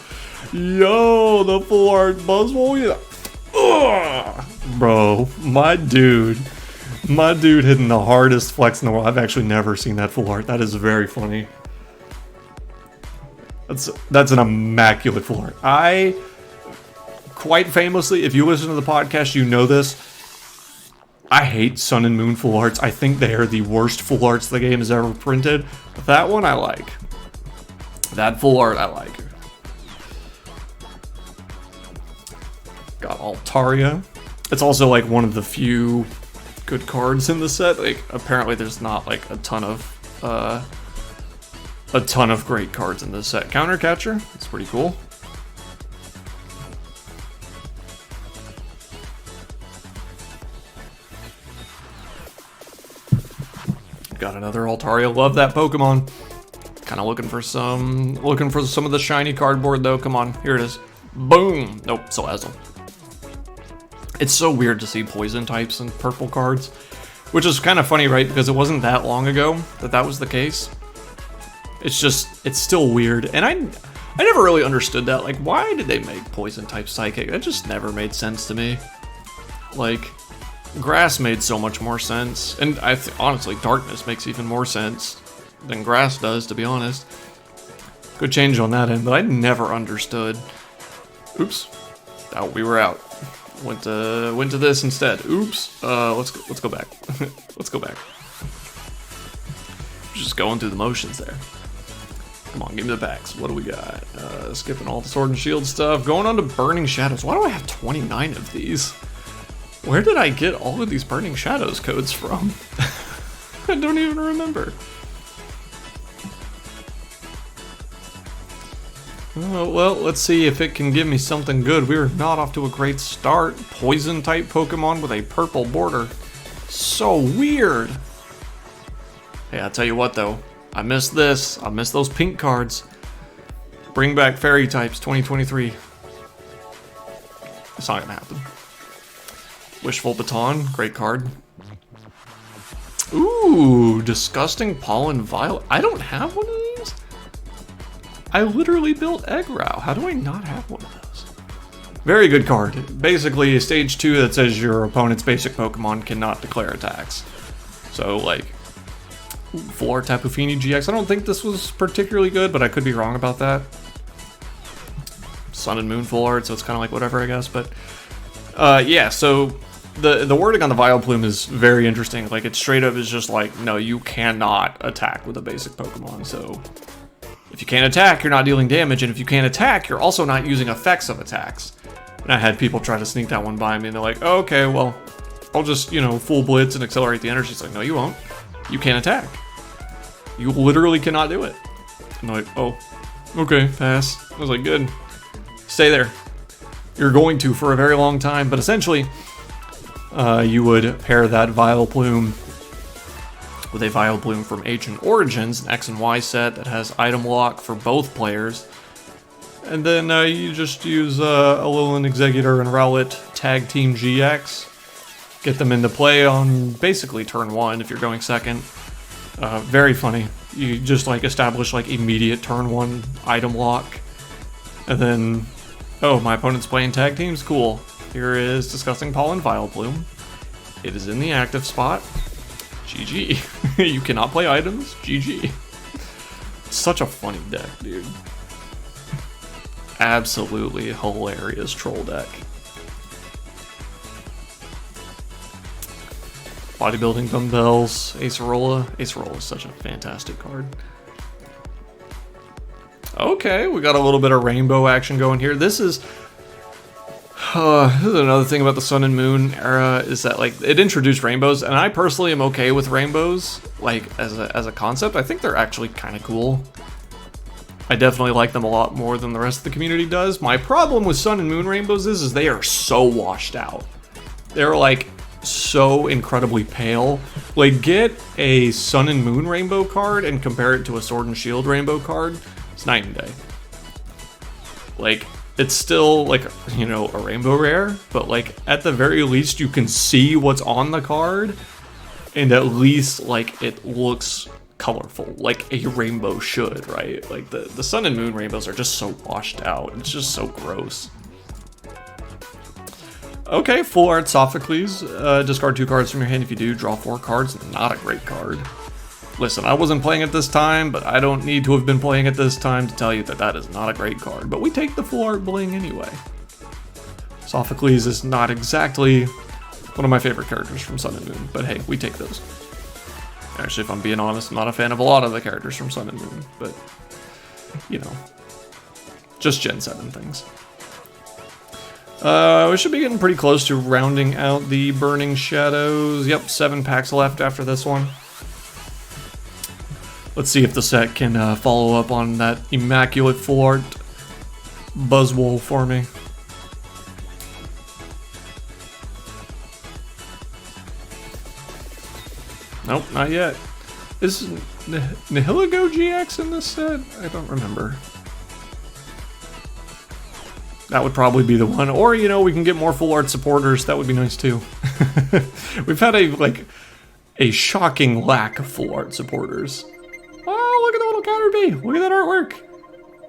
Yo, the full art Buzzwole. Ugh. Bro, my dude hitting the hardest flex in the world. I've actually never seen that full art. That is very funny. That's an immaculate full art. I, quite famously, if you listen to the podcast, you know this. I hate Sun and Moon full arts. I think they are the worst full arts the game has ever printed. But that one I like. That full art I like. Got Altaria. It's also like one of the few good cards in the set. Like, apparently there's not like a ton of great cards in this set. Countercatcher, it's pretty cool. Got another Altaria. Love that Pokemon. Kind of looking for some of the shiny cardboard though. Come on, here it is. Boom. Nope, Salazzle. It's so weird to see poison types in purple cards, which is kind of funny, right? Because it wasn't that long ago that was the case. It's still weird. And I never really understood that. Like, why did they make poison type psychic? That just never made sense to me. Like, grass made so much more sense. And honestly, darkness makes even more sense than grass does, to be honest. Good change on that end, but I never understood. Oops. Oh, we were out. Went to this instead. Oops. Let's go back. Let's go back. Just going through the motions there. Come on, give me the packs. What do we got? Skipping all the Sword and Shield stuff. Going on to Burning Shadows. Why do I have 29 of these? Where did I get all of these Burning Shadows codes from? I don't even remember. Well, let's see if it can give me something good. We're not off to a great start. Poison type Pokemon with a purple border. So weird. Hey, I'll tell you what though. I miss this. I miss those pink cards. Bring back fairy types 2023. It's not gonna happen. Wishful Baton, great card. Ooh, Disgusting Pollen Violet. I don't have one of these. I literally built Eggrow. How do I not have one of those? Very good card. Basically, a stage 2 that says your opponent's basic Pokemon cannot declare attacks. So, like, full art Tapu Fini GX. I don't think this was particularly good, but I could be wrong about that. Sun and Moon full art, so it's kind of like whatever, I guess. But, yeah, so the wording on the Vileplume is very interesting. Like, it straight up is just like, no, you cannot attack with a basic Pokemon, so if you can't attack, you're not dealing damage, and if you can't attack, you're also not using effects of attacks. And I had people try to sneak that one by me, and they're like, oh, okay, well, I'll just, full blitz and accelerate the energy. It's like, no, you won't. You can't attack. You literally cannot do it. And they're like, oh, okay, pass. I was like, good. Stay there. You're going to for a very long time, but essentially, you would pair that Vileplume with a Vileplume from Ancient Origins, an X and Y set that has item lock for both players. And then you just use Alolan Executor and Rowlet Tag Team GX. Get them into play on basically turn 1 if you're going second. Very funny. You just establish immediate turn 1 item lock. And then, oh, my opponent's playing tag teams? Cool. Here is Disgusting Pollen Vileplume. It is in the active spot. GG. You cannot play items. GG. Such a funny deck, dude. Absolutely hilarious troll deck. Bodybuilding Dumbbells, Acerola. Acerola is such a fantastic card. Okay, we got a little bit of rainbow action going here. This is another thing about the Sun and Moon era, is that it introduced rainbows, and I personally am okay with rainbows, as a concept. I think they're actually kind of cool. I definitely like them a lot more than the rest of the community does. My problem with Sun and Moon rainbows is they are so washed out. They're so incredibly pale. Get a Sun and Moon rainbow card and compare it to a Sword and Shield rainbow card. It's night and day. It's still a rainbow rare, but at the very least you can see what's on the card, and at least it looks colorful, like a rainbow should, right? The Sun and Moon rainbows are just so washed out. It's just so gross. Okay, full art Sophocles. Discard 2 cards from your hand. If you do, draw 4 cards. Not a great card. Listen, I wasn't playing it this time, but I don't need to have been playing it this time to tell you that that is not a great card. But we take the full art bling anyway. Sophocles is not exactly one of my favorite characters from Sun and Moon, but hey, we take those. Actually, if I'm being honest, I'm not a fan of a lot of the characters from Sun and Moon, but, just Gen 7 things. We should be getting pretty close to rounding out the Burning Shadows. Yep, 7 packs left after this one. Let's see if the set can follow up on that immaculate full art Buzzwole for me. Nope, not yet. Is Nihilego GX in this set? I don't remember. That would probably be the one. Or, you know, we can get more full art supporters. That would be nice too. We've had a shocking lack of full art supporters. Oh, look at the little Caterpie. Look at that artwork.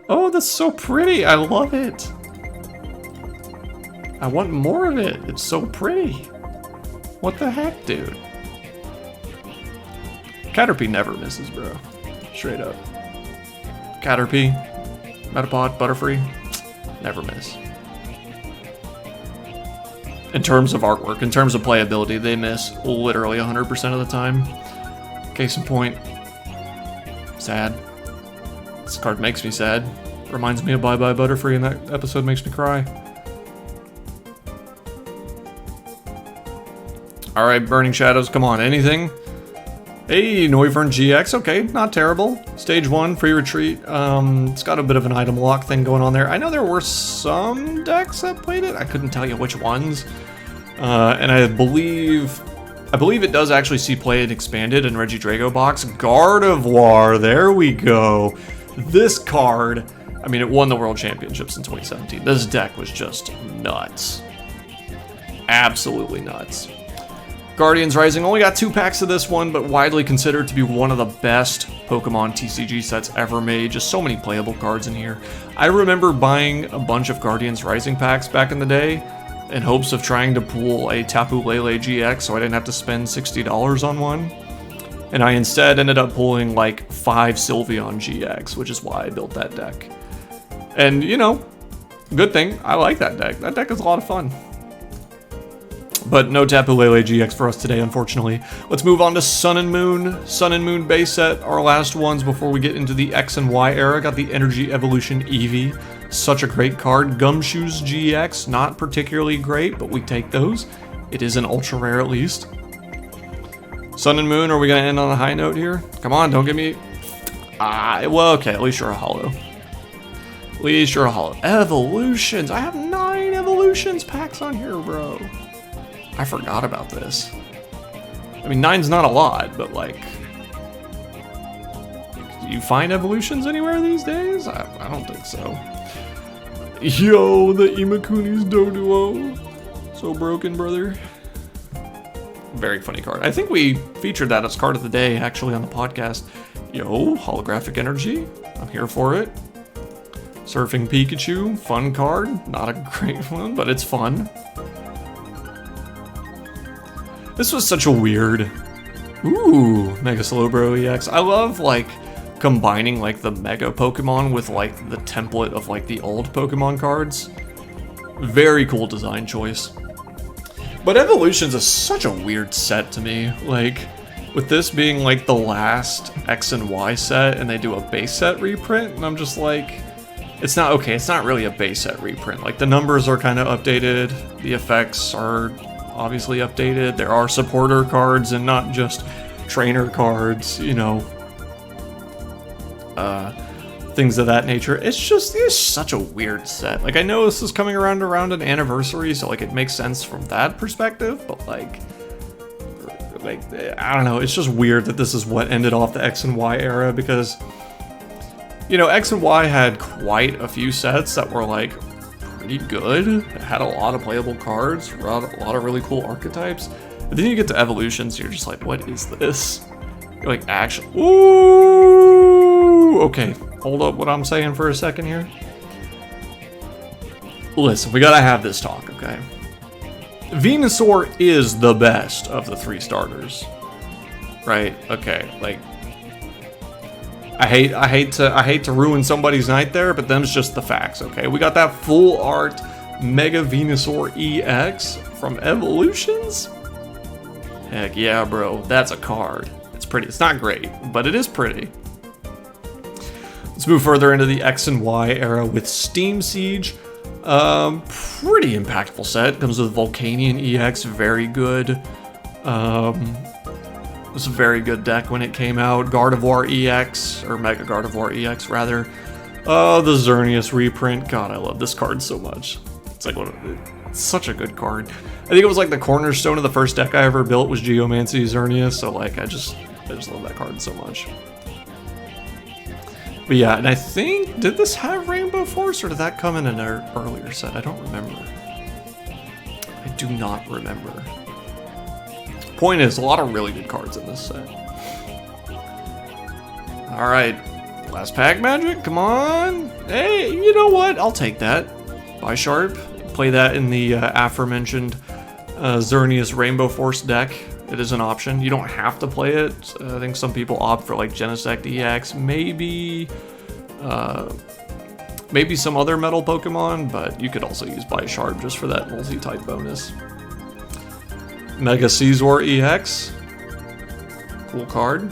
Oh, that's so pretty. I love it. I want more of it. It's so pretty. What the heck, dude? Caterpie never misses, bro. Straight up. Caterpie, Metapod, Butterfree, never miss. In terms of artwork, in terms of playability, they miss literally 100% of the time. Case in point, sad. This card makes me sad. Reminds me of Bye Bye Butterfree, and that episode makes me cry. Alright, Burning Shadows, come on, anything? Hey, Noivern GX, okay, not terrible. Stage 1, free retreat. It's got a bit of an item lock thing going on there. I know there were some decks that played it. I couldn't tell you which ones. And I believe it does actually see play and expanded in Regidrago box. Gardevoir, there we go. This card, I mean, it won the World Championships in 2017. This deck was just nuts. Absolutely nuts. Guardians Rising only got 2 packs of this one, but widely considered to be one of the best Pokemon TCG sets ever made. Just so many playable cards in here. I remember buying a bunch of Guardians Rising packs back in the day in hopes of trying to pull a Tapu Lele GX so I didn't have to spend $60 on one. And I instead ended up pulling like 5 Sylveon GX, which is why I built that deck. And, you know, good thing, I like that deck. That deck is a lot of fun. But no Tapu Lele GX for us today, unfortunately. Let's move on to Sun and Moon. Sun and Moon base set, our last ones before we get into the X and Y era. Got the Energy Evolution Eevee. Such a great card. Gumshoes GX, not particularly great, but we take those. It is an ultra rare at least. Sun and Moon, are we going to end on a high note here? Come on, don't give me... well, okay, at least you're a holo. At least you're a holo. Evolutions! I have 9 Evolutions packs on here, bro. I forgot about this. I mean, 9's not a lot, but like... Do you find Evolutions anywhere these days? I don't think so. Yo, the Imakuni's Doduo. So broken, brother. Very funny card. I think we featured that as card of the day, actually, on the podcast. Yo, Holographic Energy. I'm here for it. Surfing Pikachu. Fun card. Not a great one, but it's fun. This was such a weird... Ooh, Mega Slowbro EX. I love, like, combining, like, the Mega Pokemon with, like, the template of, like, the old Pokemon cards. Very cool design choice. But Evolutions is such a weird set to me. Like, with this being, like, the last X and Y set, and they do a base set reprint, and I'm just like... It's not, okay, it's not really a base set reprint. Like, the numbers are kind of updated, the effects are... obviously updated. There are supporter cards and not just trainer cards, you know, things of that nature. It's such a weird set. Like, I know this is coming around an anniversary, so like it makes sense from that perspective, but like I don't know, it's just weird that this is what ended off the X and Y era, because, you know, X and Y had quite a few sets that were like pretty good. It had a lot of playable cards, a lot of really cool archetypes. And then you get to Evolutions, you're just like, what is this? You're like, actually, ooh, okay, hold up what I'm saying for a second here. Listen, we gotta have this talk, okay? Venusaur is the best of the 3 starters, right? Okay, like, I hate to ruin somebody's night there, but them's just the facts, okay? We got that full art Mega Venusaur EX from Evolutions. Heck yeah, bro, that's a card. It's pretty. It's not great, but it is pretty. Let's move further into the X and Y era with Steam Siege. Pretty impactful set. Comes with Volcanion EX, very good. It was a very good deck when it came out. Gardevoir EX, or Mega Gardevoir EX rather. Oh, the Xerneas reprint. God, I love this card so much. It's like it's such a good card. I think it was like the cornerstone of the first deck I ever built was Geomancy Xerneas, so like I just love that card so much. But yeah, and I think, did this have Rainbow Force or did that come in an earlier set? I don't remember. I do not remember. Point is, a lot of really good cards in this set. Alright, last pack magic, come on. Hey, you know what? I'll take that. Buy Sharp, play that in the aforementioned Xerneas Rainbow Force deck. It is an option. You don't have to play it. I think some people opt for like Genesect EX, maybe some other metal Pokemon, but you could also use Buy Sharp just for that multi-type bonus. Mega Caesar EX, cool card.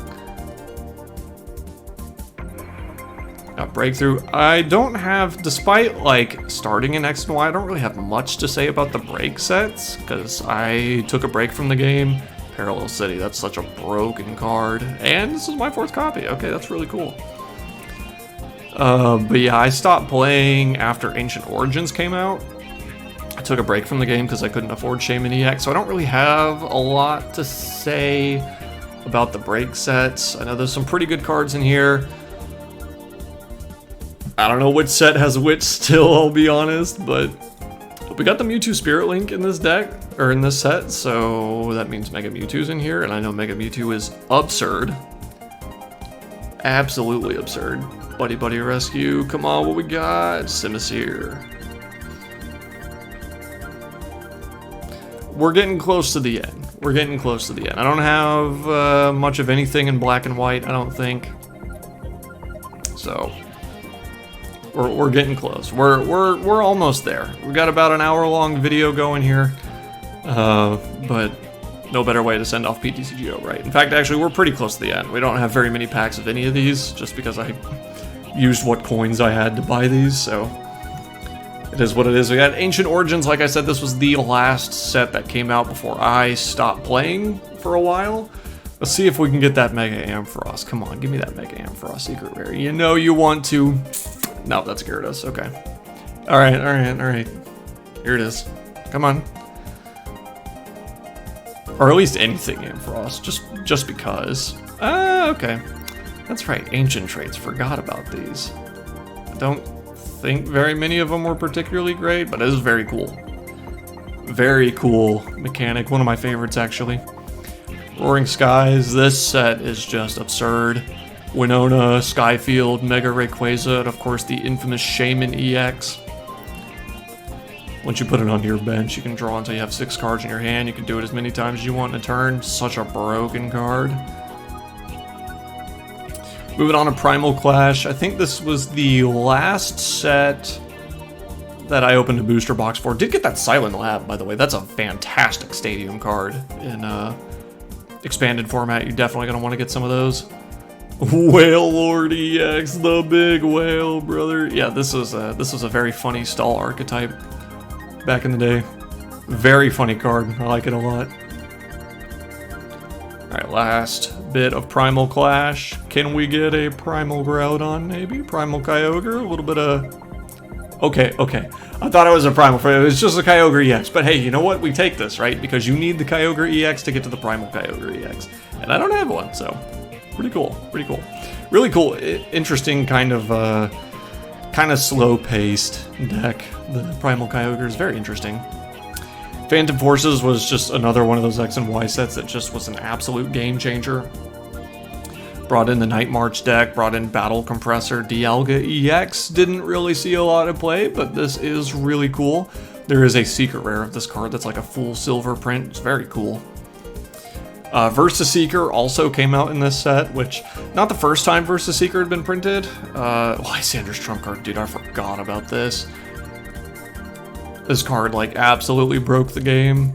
Got Breakthrough. I don't have, despite like starting in X and Y, I don't really have much to say about the break sets because I took a break from the game. Parallel City, that's such a broken card. And this is my 4th copy. Okay, that's really cool. But yeah, I stopped playing after Ancient Origins came out. I took a break from the game because I couldn't afford Shaman EX, so I don't really have a lot to say about the break sets. I know there's some pretty good cards in here. I don't know which set has which still, I'll be honest, but we got the Mewtwo Spirit Link in this deck, or in this set, so that means Mega Mewtwo's in here, and I know Mega Mewtwo is absurd. Absolutely absurd. Buddy Buddy Rescue, come on, what we got? Simisear. We're getting close to the end. We're getting close to the end. I don't have much of anything in black and white, I don't think. So we're getting close. We're almost there. We got about an hour-long video going here, but no better way to send off PTCGO, right? In fact, actually, we're pretty close to the end. We don't have very many packs of any of these, just because I used what coins I had to buy these, so it is what it is. We got Ancient Origins. Like I said, this was the last set that came out before I stopped playing for a while. Let's see if we can get that Mega Ampharos. Come on, give me that Mega Ampharos secret rare. You know you want to. No, that's Gyarados. Okay. All right. Here it is. Come on. Or at least anything Ampharos, just because. Okay. That's right, Ancient Traits. Forgot about these. I don't think very many of them were particularly great, but it is very cool. Very cool mechanic. One of my favorites, actually. Roaring Skies. This set is just absurd. Winona, Skyfield, Mega Rayquaza, and of course the infamous Shaman EX. Once you put it onto your bench, you can draw until you have 6 cards in your hand. You can do it as many times as you want in a turn. Such a broken card. Moving on to Primal Clash. I think this was the last set that I opened a booster box for. Did get that Silent Lab, by the way. That's a fantastic stadium card in expanded format. You're definitely going to want to get some of those. Whale Lord EX, the big whale, brother. Yeah, this was a very funny stall archetype back in the day. Very funny card. I like it a lot. Alright, last bit of Primal Clash. Can we get a Primal Groudon, maybe? Primal Kyogre? A little bit of... Okay. I thought it was a Primal. It was just a Kyogre EX. But hey, you know what? We take this, right? Because you need the Kyogre EX to get to the Primal Kyogre EX. And I don't have one, so... Pretty cool. Really cool. Interesting kind of slow-paced deck. The Primal Kyogre is very interesting. Phantom Forces was just another one of those X and Y sets that just was an absolute game changer. Brought in the Night March deck, brought in Battle Compressor. Dialga EX didn't really see a lot of play, but this is really cool. There is a secret rare of this card that's like a full silver print. It's very cool. Versus Seeker also came out in this set, which, not the first time Versus Seeker had been printed. Lysander's trump card, dude, I forgot about this. This card, like, absolutely broke the game.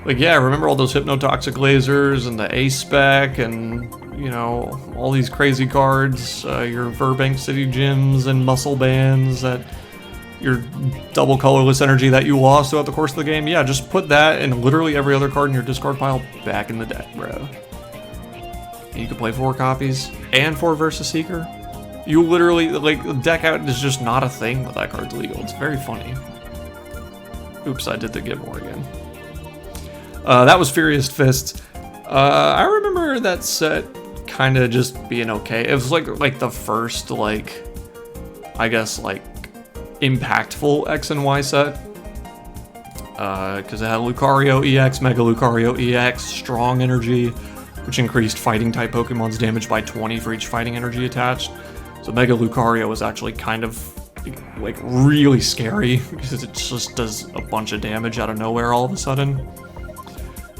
Like, yeah, remember all those Hypnotoxic Lasers and the A-Spec and, you know, all these crazy cards, your Burbank City Gyms and Muscle Bands that... your double colorless energy that you lost throughout the course of the game. Yeah, just put that and literally every other card in your discard pile back in the deck, bro. And you can play 4 copies and 4 Versus Seeker. You literally, like, deck out is just not a thing with that card's legal. It's very funny. Oops, I did the get more again. That was Furious Fists. I remember that set kind of just being okay. It was like the first, like, I guess, like, impactful X and Y set. Because it had Lucario EX, Mega Lucario EX, Strong Energy, which increased fighting type Pokemon's damage by 20 for each fighting energy attached. So Mega Lucario was actually kind of like really scary because it just does a bunch of damage out of nowhere all of a sudden.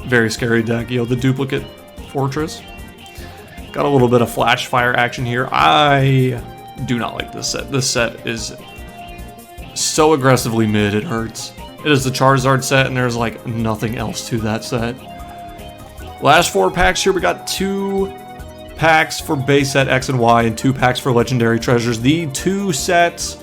Very scary deck. The duplicate Fortress. Got a little bit of flash fire action here. I do not like this set. This set is so aggressively mid, it hurts. It is the Charizard set, and there's like nothing else to that set. Last 4 packs here, we got 2 packs for base set X and Y and 2 packs for legendary treasures. The 2 sets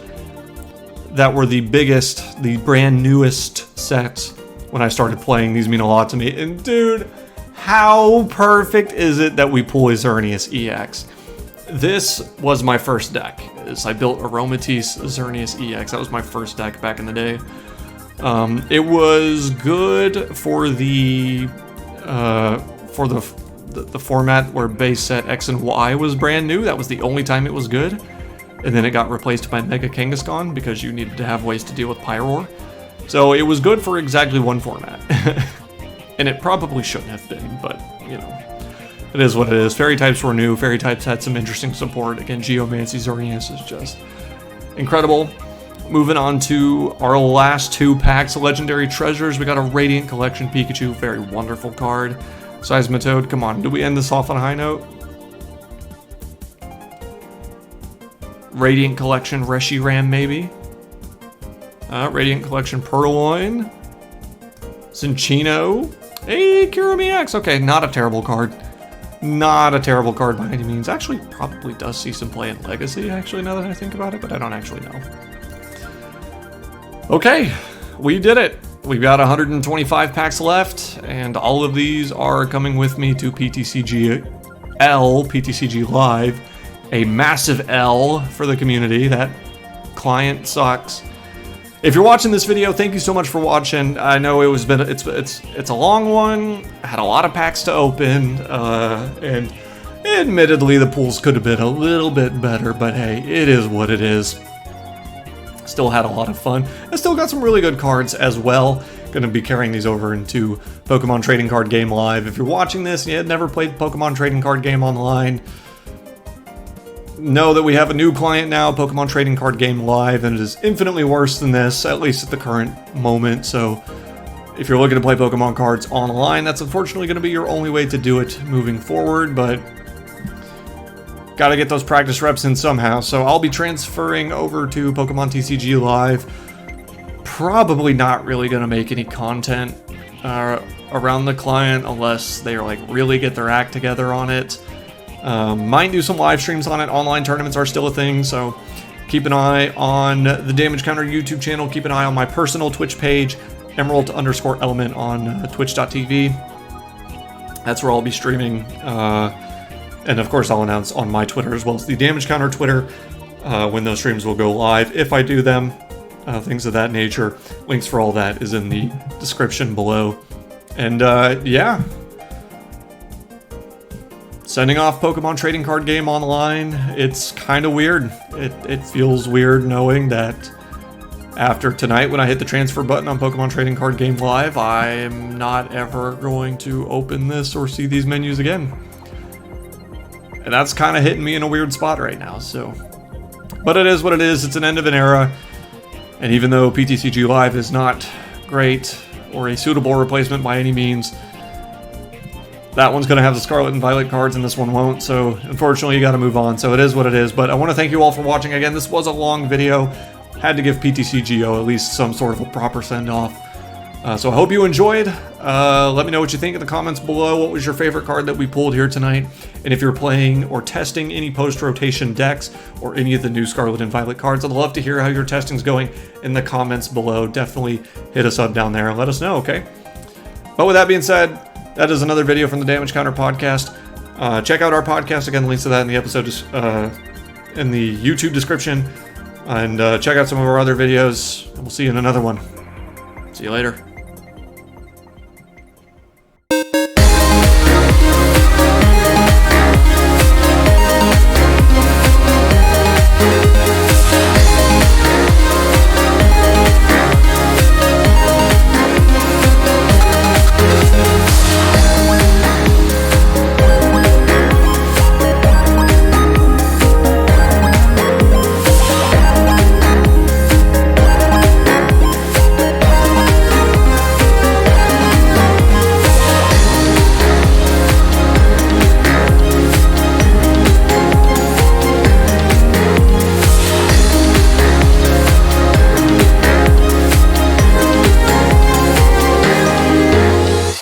that were the biggest, the brand newest sets when I started playing, these mean a lot to me. And dude, how perfect is it that we pull a Xerneas EX? This was my first deck. I built Aromatisse Xerneas EX. That was my first deck back in the day. It was good for the format where base set X and Y was brand new. That was the only time it was good. And then it got replaced by Mega Kangaskhan because you needed to have ways to deal with Pyroar. So it was good for exactly one format. And it probably shouldn't have been, but, you know, it is what it is. Fairy types were new. Fairy types had some interesting support. Again, Geomancy Xerneas is just incredible. Moving on to our last 2 packs of Legendary Treasures. We got a Radiant Collection Pikachu. Very wonderful card. Seismitoad, come on. Do we end this off on a high note? Radiant Collection Reshiram, maybe? Radiant Collection Purloin. Cinccino. Hey, Kirumi X. Okay, not a terrible card. Not a terrible card by any means. Actually, probably does see some play in Legacy, actually, now that I think about it, but I don't actually know. Okay, we did it. We've got 125 packs left, and all of these are coming with me to PTCG Live. A massive L for the community. That client sucks. If you're watching this video, thank you so much for watching. I know it's a long one. I had a lot of packs to open, and admittedly the pools could have been a little bit better, but hey, it is what it is. Still had a lot of fun. I still got some really good cards as well. Gonna be carrying these over into Pokemon Trading Card Game Live. If you're watching this and you had never played Pokemon Trading Card Game Online, know that we have a new client now, Pokemon Trading Card Game Live, and it is infinitely worse than this, at least at the current moment. So if you're looking to play Pokemon cards online, that's unfortunately going to be your only way to do it moving forward, but gotta get those practice reps in somehow. So I'll be transferring over to Pokemon TCG Live. Probably not really going to make any content around the client unless they like really get their act together on it. Might do some live streams on it. Online tournaments are still a thing, so keep an eye on the Damage Counter YouTube channel. Keep an eye on my personal Twitch page, Emerald_Element on twitch.tv. That's where I'll be streaming. And of course, I'll announce on my Twitter as well as the Damage Counter Twitter when those streams will go live, if I do them, things of that nature. Links for all that is in the description below. And yeah. Sending off Pokemon Trading Card Game Online, it's kind of weird. It feels weird knowing that after tonight when I hit the transfer button on Pokemon Trading Card Game Live, I'm not ever going to open this or see these menus again. And that's kind of hitting me in a weird spot right now, so. But it is what it is. It's an end of an era. And even though PTCG Live is not great or a suitable replacement by any means, that one's going to have the Scarlet and Violet cards and this one won't, so unfortunately you got to move on. So it is what it is, but I want to thank you all for watching. Again, this was a long video. Had to give PTCGO at least some sort of a proper send-off. So I hope you enjoyed. Let me know what you think in the comments below. What was your favorite card that we pulled here tonight? And if you're playing or testing any post-rotation decks or any of the new Scarlet and Violet cards, I'd love to hear how your testing's going in the comments below. Definitely hit us up down there and let us know, okay? But with that being said, that is another video from the Damage Counter podcast. Check out our podcast. Again, links to that in the episode, in the YouTube description. And check out some of our other videos. And we'll see you in another one. See you later.